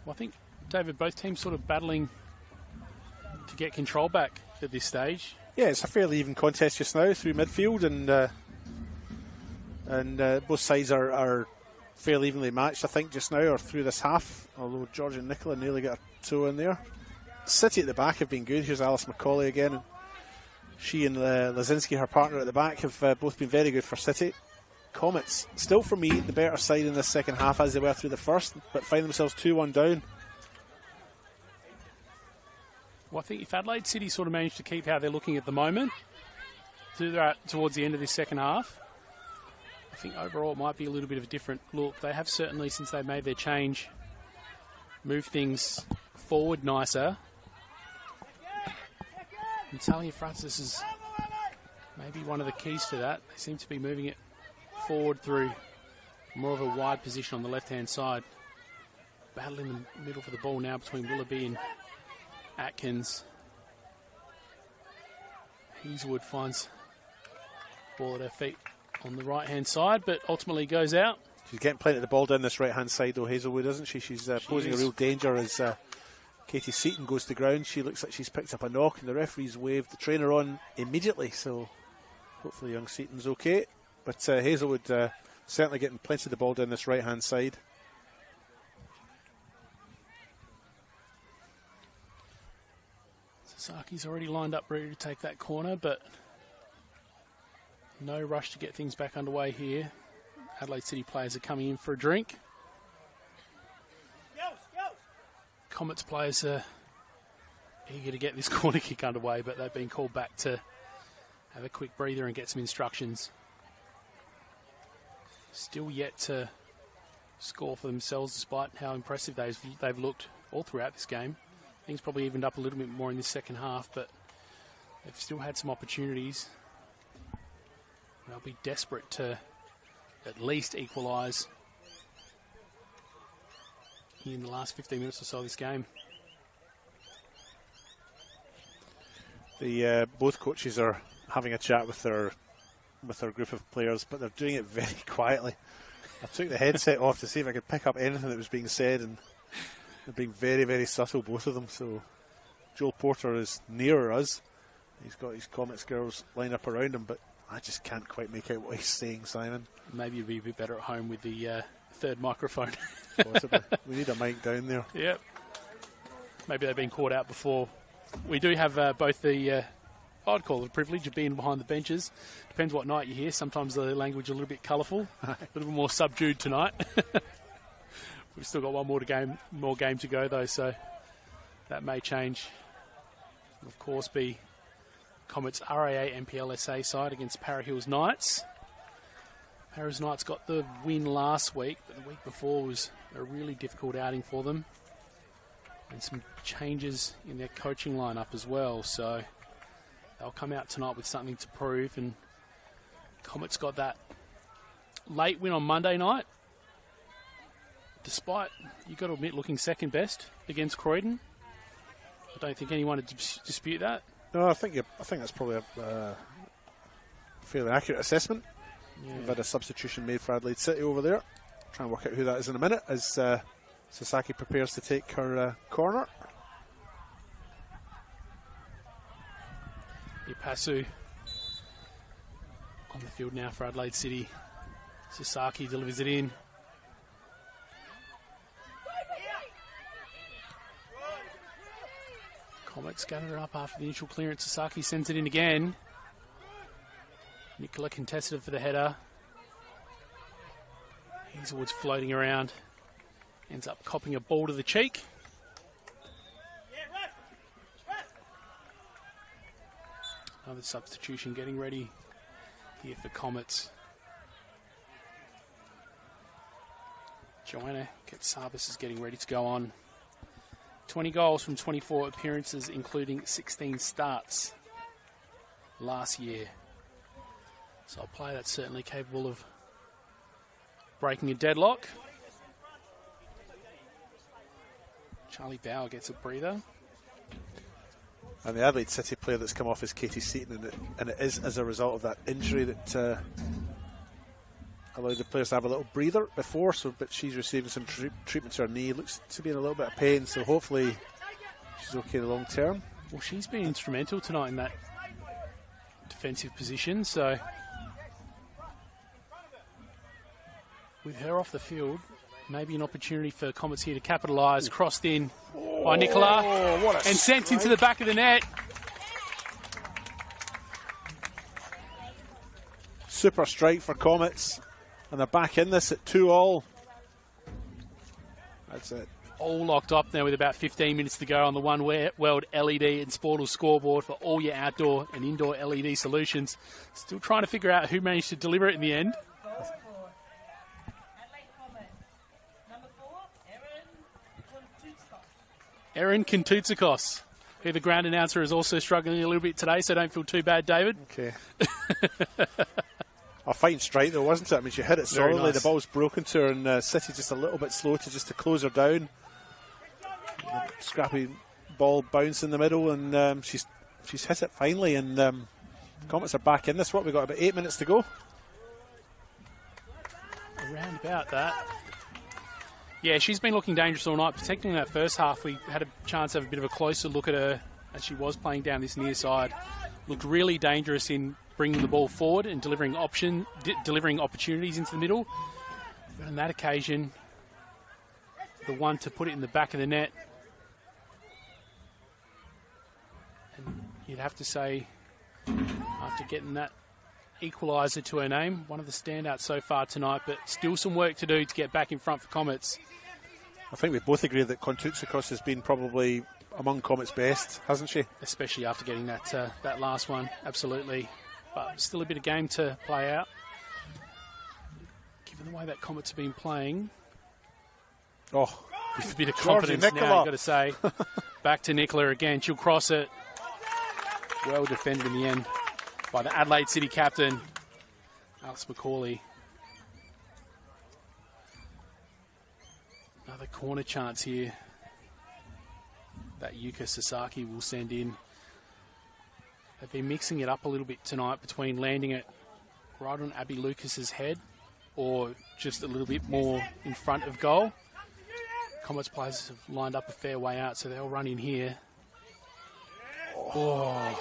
Well, I think, David, both teams sort of battling to get control back at this stage. Yeah, it's a fairly even contest just now through midfield, and both sides are fairly evenly matched, I think, just now, or through this half, although George and Nicola nearly got a toe in there. City at the back have been good. Here's Alice McCauley again. And she and Lazinski, her partner at the back, have both been very good for City. Comets, still for me, the better side in this second half as they were through the first, but find themselves 2-1 down. Well, I think if Adelaide City sort of managed to keep how they're looking at the moment towards the end of this second half, I think overall it might be a little bit of a different look. They have certainly, since they made their change, moved things forward nicer. And Talia Francis is maybe one of the keys to that. They seem to be moving it forward through more of a wide position on the left-hand side. Battle in the middle for the ball now between Willoughby and Atkins. Hazelwood finds the ball at her feet on the right-hand side, but ultimately goes out. She's getting plenty of the ball down this right-hand side, though, Hazelwood, isn't she? She's posing a real danger as Katie Seaton goes to ground. She looks like she's picked up a knock, and the referee's waved the trainer on immediately, so hopefully young Seaton's okay. But Hazelwood certainly getting plenty of the ball down this right-hand side. Sasaki's already lined up ready to take that corner, but no rush to get things back underway here. Adelaide City players are coming in for a drink. Comets players are eager to get this corner kick underway, but they've been called back to have a quick breather and get some instructions. Still yet to score for themselves, despite how impressive they've looked all throughout this game. Things probably evened up a little bit more in this second half, but they've still had some opportunities. They'll be desperate to at least equalise in the last 15 minutes or so of this game. Both coaches are having a chat with their group of players, but they're doing it very quietly. I took the headset off to see if I could pick up anything that was being said, and they're being very, very subtle, both of them. So Joel Porter is nearer us. He's got his Comets girls lined up around him, but I just can't quite make out what he's saying, Simon. Maybe you'd be a bit better at home with the third microphone. Possibly. We need a mic down there. Yep. Maybe they've been caught out before. We do have both the, I'd call it the privilege of being behind the benches. Depends what night you're here. Sometimes the language is a little bit colourful, a little bit more subdued tonight. We've still got one more game to go, though, so that may change. It'll, of course, be Comets RAA NPLSA side against Para Hills Knights. Para Hills Knights got the win last week, but the week before was a really difficult outing for them. And some changes in their coaching lineup as well, so they'll come out tonight with something to prove. And Comets got that late win on Monday night, despite, you've got to admit, looking second best against Croydon. I don't think anyone would dispute that. No, I think that's probably a fairly accurate assessment. Yeah. We've had a substitution made for Adelaide City over there. Try and work out who that is in a minute as Sasaki prepares to take her corner. Ipasu on the field now for Adelaide City. Sasaki delivers it in. Comets gather it up after the initial clearance. Sasaki sends it in again. Nicola contested it for the header. Hazelwood's floating around. Ends up copping a ball to the cheek. Another substitution getting ready here for Comets. Joanna Katsabis is getting ready to go on. 20 goals from 24 appearances, including 16 starts last year. So a player that's certainly capable of breaking a deadlock. Charlie Bauer gets a breather. And the Adelaide City player that's come off is Katie Seaton, and it is as a result of that injury that allowed the players to have a little breather before, but she's receiving some treatment to her knee. Looks to be in a little bit of pain, so hopefully she's okay in the long term. Well, she's been instrumental tonight in that defensive position, so with her off the field, maybe an opportunity for Comets here to capitalise. Crossed in by Nicola and sent into the back of the net. Super strike for Comets, and they're back in this at 2-2. That's it. All locked up now with about 15 minutes to go on the One World LED and Sportal scoreboard for all your outdoor and indoor LED solutions. Still trying to figure out who managed to deliver it in the end. Erin Kintutsikos, who the ground announcer is also struggling a little bit today, so don't feel too bad, David. Okay. A fine strike though, wasn't it? I mean, she hit it solidly. Nice. The ball's broken to her, and City just a little bit slow to close her down. The scrappy ball bounce in the middle, and she's hit it finally. And Comets are back in this. What, we got about 8 minutes to go. Around about that. Yeah, she's been looking dangerous all night, particularly in that first half. We had a chance to have a bit of a closer look at her as she was playing down this near side. Looked really dangerous in bringing the ball forward and delivering opportunities into the middle. But on that occasion, the one to put it in the back of the net. And you'd have to say, after getting that equalizer to her name, one of the standouts so far tonight, but still some work to do to get back in front for Comets. I think we both agree that Kontutsikos has been probably among Comets' best, hasn't she? Especially after getting that last one, absolutely. But still a bit of game to play out. Given the way that Comets have been playing. Oh, with a bit of confidence now, you've got to say. Back to Nicola again. She'll cross it. Well defended in the end by the Adelaide City captain, Alice McCauley. Another corner chance here that Yuka Sasaki will send in. They've been mixing it up a little bit tonight between landing it right on Abby Lucas's head or just a little bit more in front of goal. Comets players have lined up a fair way out, so they'll run in here. Oh.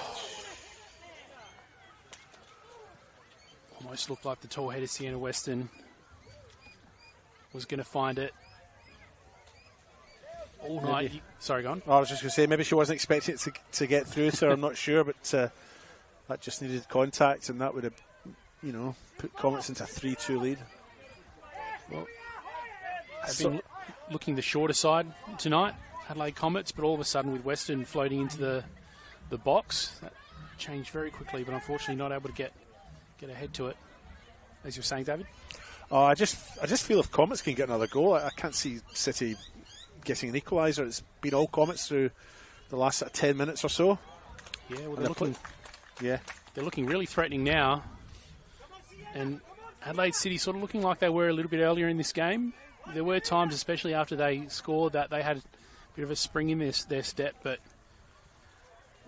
Almost looked like the tall-headed Sienna Weston was going to find it all night. Sorry, go on. I was just going to say, maybe she wasn't expecting it to get through to her, I'm not sure, but that just needed contact, and that would have, put Comets into a 3-2 lead. Well, they've been looking the shorter side tonight, Adelaide Comets, but all of a sudden with Weston floating into the box, that changed very quickly, but unfortunately not able to get ahead to it. As you were saying, David? Oh, I just feel if Comets can get another goal, I can't see City getting an equaliser. It's been all Comets through the last 10 minutes or so. Yeah, well, they're looking really threatening now. And Adelaide City sort of looking like they were a little bit earlier in this game. There were times, especially after they scored, that they had a bit of a spring in their step, but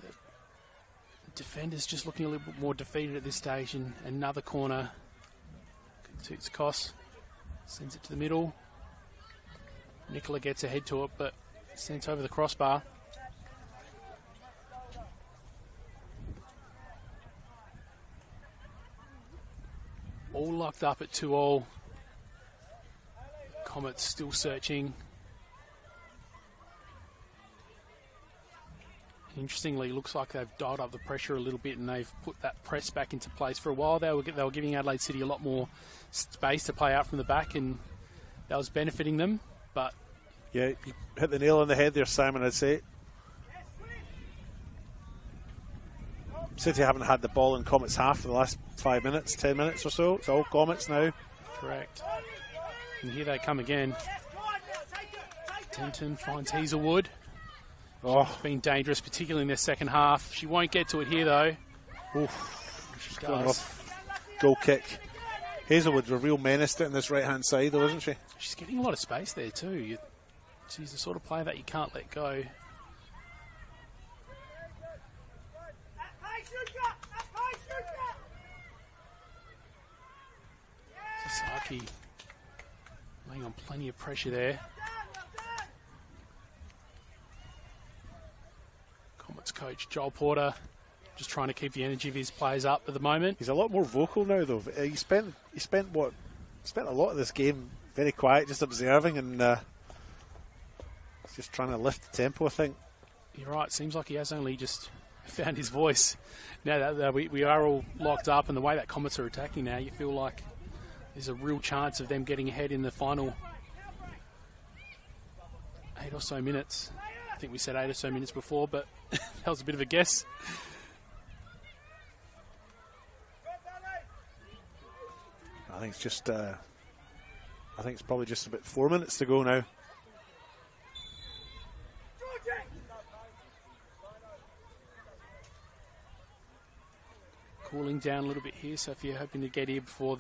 the defenders just looking a little bit more defeated at this stage. And another corner. Tutskos sends it to the middle. Nicola gets ahead to it, but sent over the crossbar. All locked up at 2-2. Comets still searching. Interestingly, looks like they've dialed up the pressure a little bit and they've put that press back into place. For a while, they were giving Adelaide City a lot more space to play out from the back, and that was benefiting them. But yeah, you hit the nail on the head there, Simon, I'd say. City haven't had the ball in Comets half for the last 5 minutes, 10 minutes or so. It's all Comets now. Correct. And here they come again. Denton finds Hazelwood. She's been dangerous, particularly in their second half. She won't get to it here, though. She's going off. Goal kick. Hazelwood's a real menace down this right-hand side, though, isn't she? She's getting a lot of space there, too. She's the sort of player that you can't let go. Sasaki laying on plenty of pressure there. Comets coach Joel Porter just trying to keep the energy of his players up at the moment. He's a lot more vocal now, though. He spent a lot of this game very quiet, just observing, and just trying to lift the tempo, I think. You're right. Seems like he has only just found his voice. Now that we are all locked up, and the way that Comets are attacking now, you feel like there's a real chance of them getting ahead in the final 8 or so minutes. I think we said 8 or so minutes before, but that was a bit of a guess. I think it's just, I think it's probably just about 4 minutes to go now. Cooling down a little bit here, so if you're hoping to get here before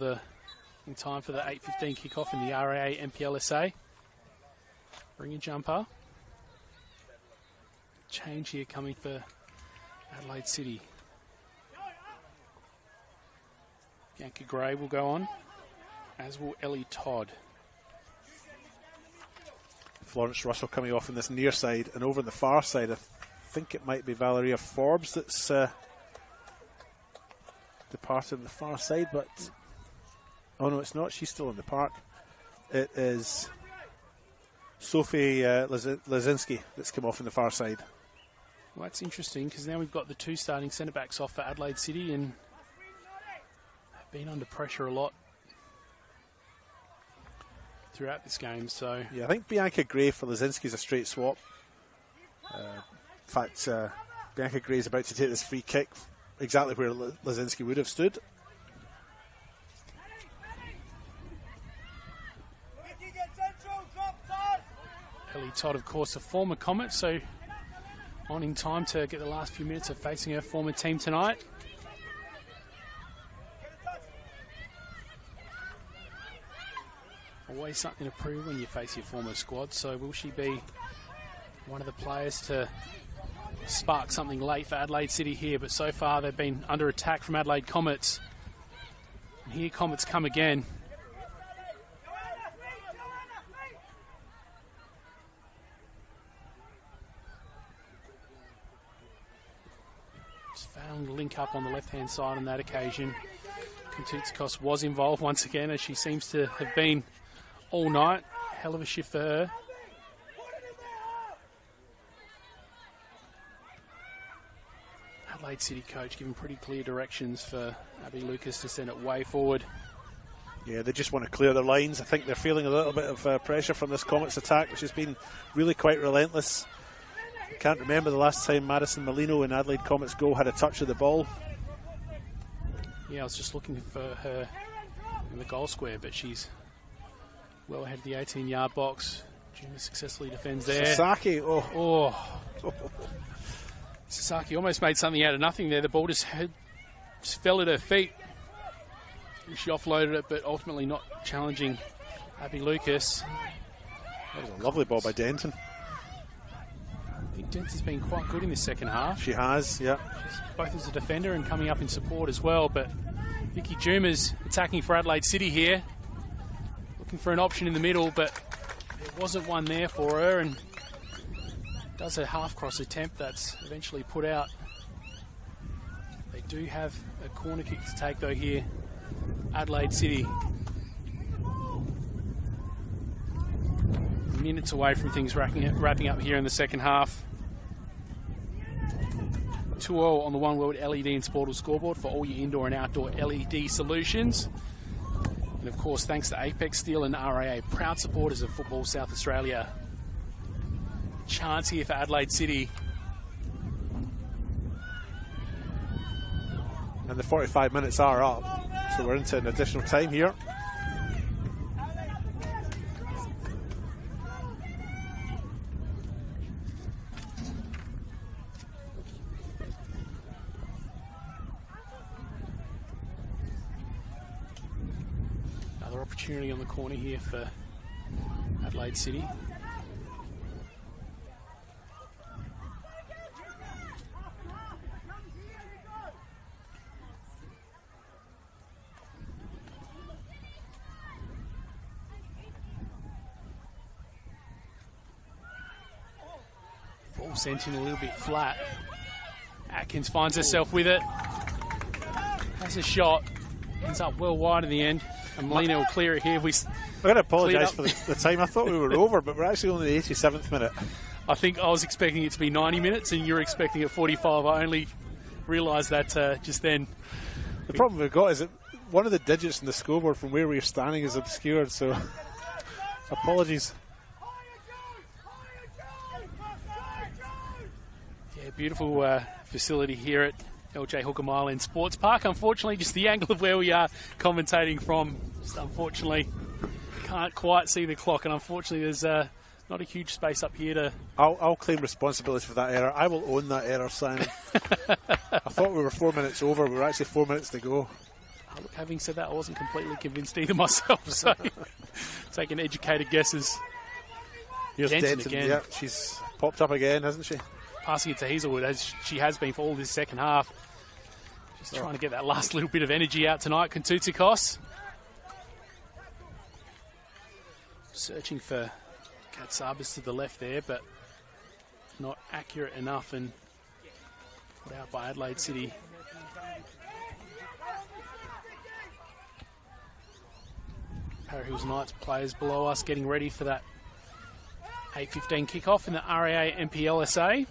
in time for the 8:15 kickoff in the RAA NPLSA, bring your jumper. Change here coming for Adelaide City. Bianca Gray will go on, as will Ellie Todd. Florence Russell coming off on this near side, and over on the far side, I think it might be Valeria Forbes that's departed on the far side, but oh no, it's not. She's still in the park. It is Sophie Lazinski that's come off on the far side. Well, that's interesting because now we've got the 2 starting centre backs off for Adelaide City, and they've been under pressure a lot throughout this game. So yeah, I think Bianca Gray for Lazinski is a straight swap. In fact, Bianca Gray is about to take this free kick exactly where Lazinski would have stood. Ellie Todd, of course, a former Comet, so on in time to get the last few minutes of facing her former team tonight. Always something to prove when you face your former squad, so will she be one of the players to spark something late for Adelaide City here? But so far they've been under attack from Adelaide Comets. And here Comets come again. Just found link up on the left-hand side on that occasion. Koutitskos was involved once again, as she seems to have been all night. Hell of a shift for her. Adelaide City coach giving pretty clear directions for Abby Lucas to send it way forward. Yeah, they just want to clear their lines. I think they're feeling a little bit of pressure from this Comets attack, which has been really quite relentless. I can't remember the last time Madison Molino in Adelaide Comets goal had a touch of the ball. Yeah, I was just looking for her in the goal square, but she's well ahead of the 18-yard box. Juma successfully defends there. Sasaki, Sasaki almost made something out of nothing there. The ball just fell at her feet. She offloaded it, but ultimately not challenging Abby Lucas. That was a lovely ball by Denton. I think Denton's been quite good in this second half. She has, yeah. She's both as a defender and coming up in support as well, but Vicky Juma's attacking for Adelaide City here. Looking for an option in the middle, but there wasn't one there for her, and does a half-cross attempt that's eventually put out. They do have a corner kick to take, though, here. Adelaide City. Minutes away from things wrapping up here in the second half. 2-0 on the One World LED and Sportal scoreboard for all your indoor and outdoor LED solutions. And, of course, thanks to Apex Steel and RAA, proud supporters of Football South Australia. Chance here for Adelaide City. And the 45 minutes are up, so we're into an additional time here. Another opportunity on the corner here for Adelaide City. Ball sent in a little bit flat. Atkins finds herself with it. Has a shot. Ends up well wide in the end. And Molina will clear it here. I've got to apologise for the time. I thought we were over, but we're actually only the 87th minute. I think I was expecting it to be 90 minutes and you're expecting it 45. I only realised that just then. The problem we've got is that one of the digits in the scoreboard from where we're standing is obscured, so apologies. Yeah, beautiful facility here at LJ Hooker Mile in Sports Park. Unfortunately, just the angle of where we are commentating from, just unfortunately can't quite see the clock, and unfortunately there's not a huge space up here to... I'll claim responsibility for that error. I will own that error, Simon. I thought we were 4 minutes over. We were actually 4 minutes to go. Look, having said that, I wasn't completely convinced either myself, so taking educated guesses. Here's Denton again. Yeah, she's popped up again, hasn't she? Passing it to Hazelwood, as she has been for all this second half. Just trying to get that last little bit of energy out tonight. Kontoutikos searching for Katsabas to the left there, but not accurate enough and put out by Adelaide City. Para Hills Knights players below us getting ready for that 8:15 kickoff in the RAA NPLSA.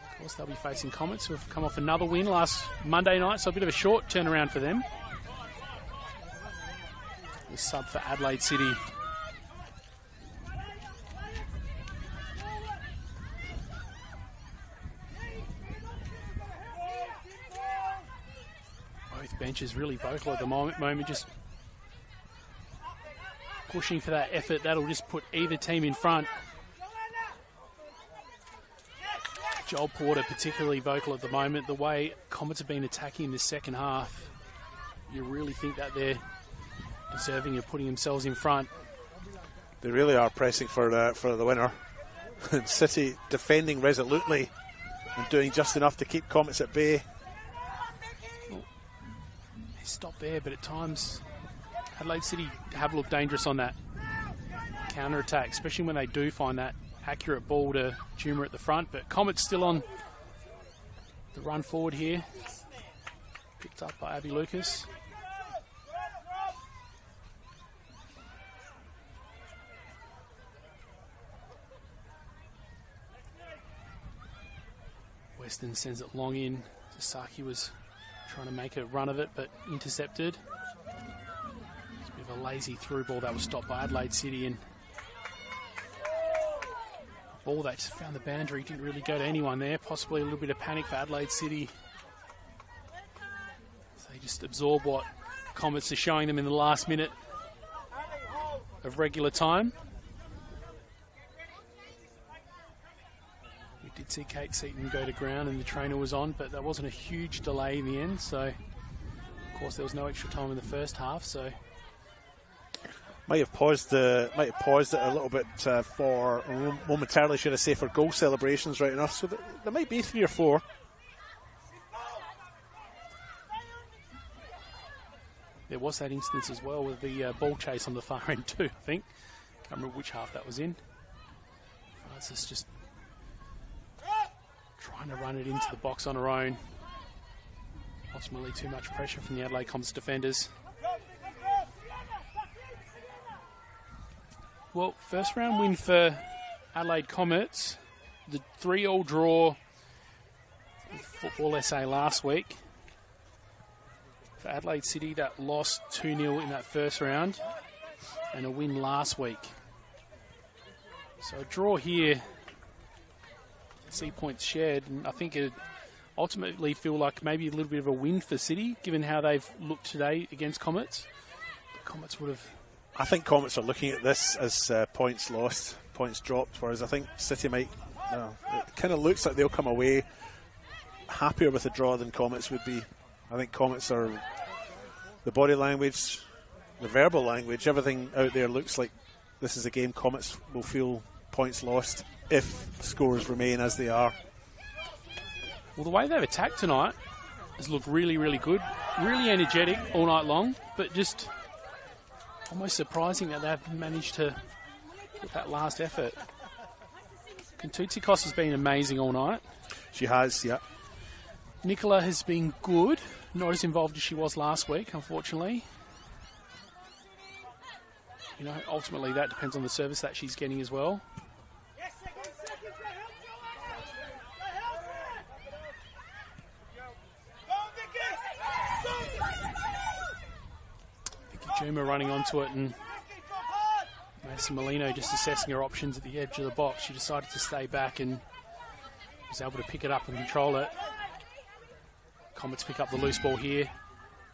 Of course, they'll be facing Comets, who have come off another win last Monday night, so a bit of a short turnaround for them. The sub for Adelaide City. Both benches really vocal at the moment, just pushing for that effort. That'll just put either team in front. Joel Porter particularly vocal at the moment. The way Comets have been attacking in the second half, you really think that they're deserving of putting themselves in front. They really are pressing for the winner. City defending resolutely and doing just enough to keep Comets at bay. Well, they stopped there, but at times Adelaide City have looked dangerous on that counter-attack, especially when they do find that accurate ball to Tumor at the front. But Comets still on the run forward here. Picked up by Abby Lucas. Weston sends it long in. Sasaki was trying to make a run of it, but intercepted. It's a bit of a lazy through ball that was stopped by Adelaide City, and ball that just found the boundary, didn't really go to anyone there. Possibly a little bit of panic for Adelaide City. So they just absorb what Comets are showing them in the last minute of regular time. We did see Kate Seaton go to ground and the trainer was on, but that wasn't a huge delay in the end. So, of course, there was no extra time in the first half. So, might have paused it a little bit for momentarily, should I say, for goal celebrations, right enough. So there might be 3 or 4. There was that instance as well with the ball chase on the far end too, I think. Can't remember which half that was in. Francis just trying to run it into the box on her own. Ultimately too much pressure from the Adelaide Comets defenders. Well, first round win for Adelaide Comets. The 3-3 draw with Football SA last week. For Adelaide City, that lost 2-0 in that first round, and a win last week. So a draw here, see points shared, and I think it ultimately feel like maybe a little bit of a win for City, given how they've looked today against Comets. The Comets would have... I think Comets are looking at this as points lost, points dropped, whereas I think City might... it kind of looks like they'll come away happier with a draw than Comets would be. I think Comets are... the body language, the verbal language, everything out there looks like this is a game Comets will feel points lost if scores remain as they are. Well, the way they've attacked tonight has looked really, really good. Really energetic all night long, but just almost surprising that they've managed to put that last effort. Kontoutikos has been amazing all night. She has, yeah. Nicola has been good, not as involved as she was last week, unfortunately. You know, ultimately that depends on the service that she's getting as well. Juma running onto it, and Madison Molino just assessing her options at the edge of the box. She decided to stay back and He's able to pick it up and control it. Comets pick up the loose ball here.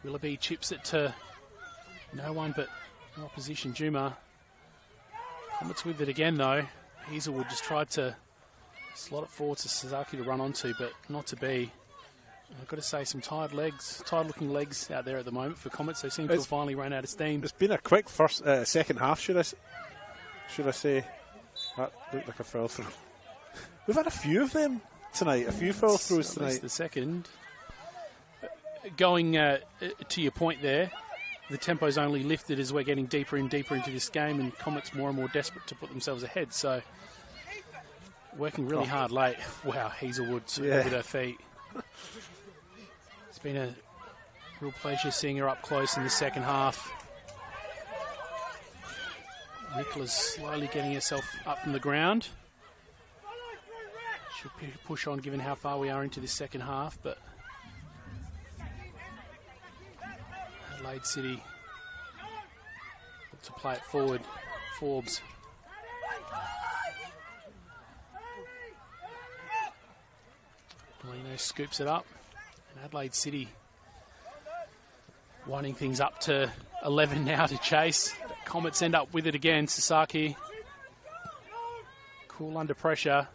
Willoughby chips it to no one but opposition, Juma. Comets with it again though. Hazelwood just tried to slot it forward to Sasaki to run onto, but not to be. I've got to say, some tired-looking legs out there at the moment for Comets. They seem to have finally run out of steam. It's been a quick second half, should I say? That looked like a foul throw. We've had a few of them tonight, a few foul throws tonight. The second. Going to your point there, the tempo's only lifted as we're getting deeper and deeper into this game, and Comets more and more desperate to put themselves ahead. So, working really hard late. Wow, Hazelwood's with her feet. It's been a real pleasure seeing her up close in the second half. Nicola's slowly getting herself up from the ground. She'll push on given how far we are into this second half, but Adelaide City look to play it forward. Forbes. Molino scoops it up, and Adelaide City winding things up to 11 now to chase. The Comets end up with it again. Sasaki, cool under pressure.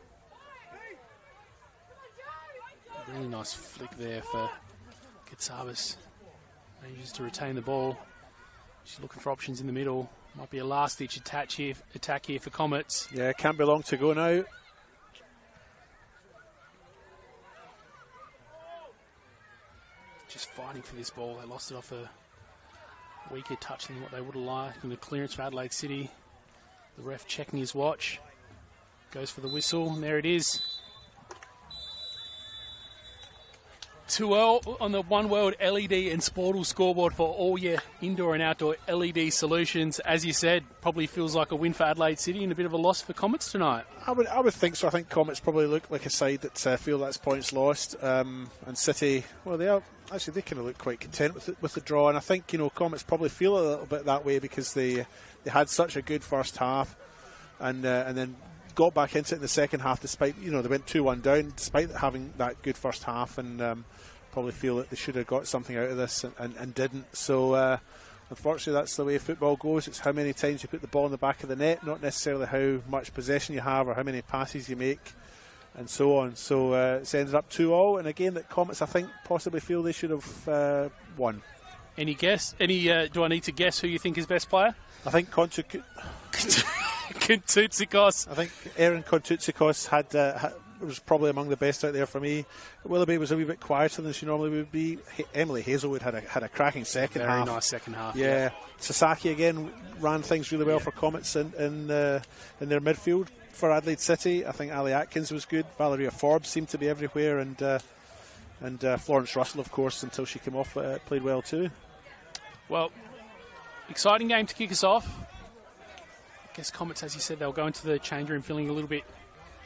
Really nice flick there for Katsabas. Manages to retain the ball. She's looking for options in the middle. Might be a last-ditch attack here for Comets. Yeah, can't be long to go now. Just fighting for this ball. They lost it off a weaker touch than what they would have liked. And the clearance for Adelaide City. The ref checking his watch. Goes for the whistle, and there it is. 2-0 on the One World LED and Sportal scoreboard for all your indoor and outdoor LED solutions. As you said, probably feels like a win for Adelaide City and a bit of a loss for Comets tonight. I would think so. I think Comets probably look like a side that feel that's points lost. And City, well, they kind of look quite content with the draw. And I think, Comets probably feel a little bit that way because they had such a good first half and then got back into it in the second half despite, they went 2-1 down despite having that good first half, and probably feel that they should have got something out of this and didn't. So unfortunately that's the way football goes. It's how many times you put the ball in the back of the net, not necessarily how much possession you have or how many passes you make and so on. So it's ended up 2-0 in a game that Comets I think possibly feel they should have won. Any guess? Do I need to guess who you think is best player? I think Kontoutzikos. I think Erin Kontoutzikos was probably among the best out there for me. Willoughby was a wee bit quieter than she normally would be. Emily Hazelwood had a cracking second half. Very nice second half. Yeah. Sasaki again ran things really well for Comets in their midfield. For Adelaide City, I think Ali Atkins was good. Valeria Forbes seemed to be everywhere, and Florence Russell, of course, until she came off, played well too. Well, exciting game to kick us off. I guess Comets, as you said, they'll go into the change room feeling a little bit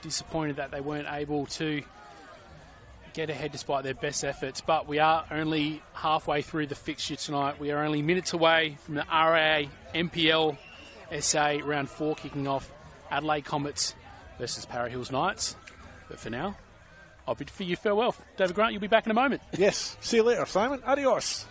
disappointed that they weren't able to get ahead despite their best efforts. But we are only halfway through the fixture tonight. We are only minutes away from the RA NPLSA round 4 kicking off. Adelaide Comets versus Para Hills Knights. But for now, I'll bid for you farewell. David Grant, you'll be back in a moment. Yes. See you later, Simon. Adios.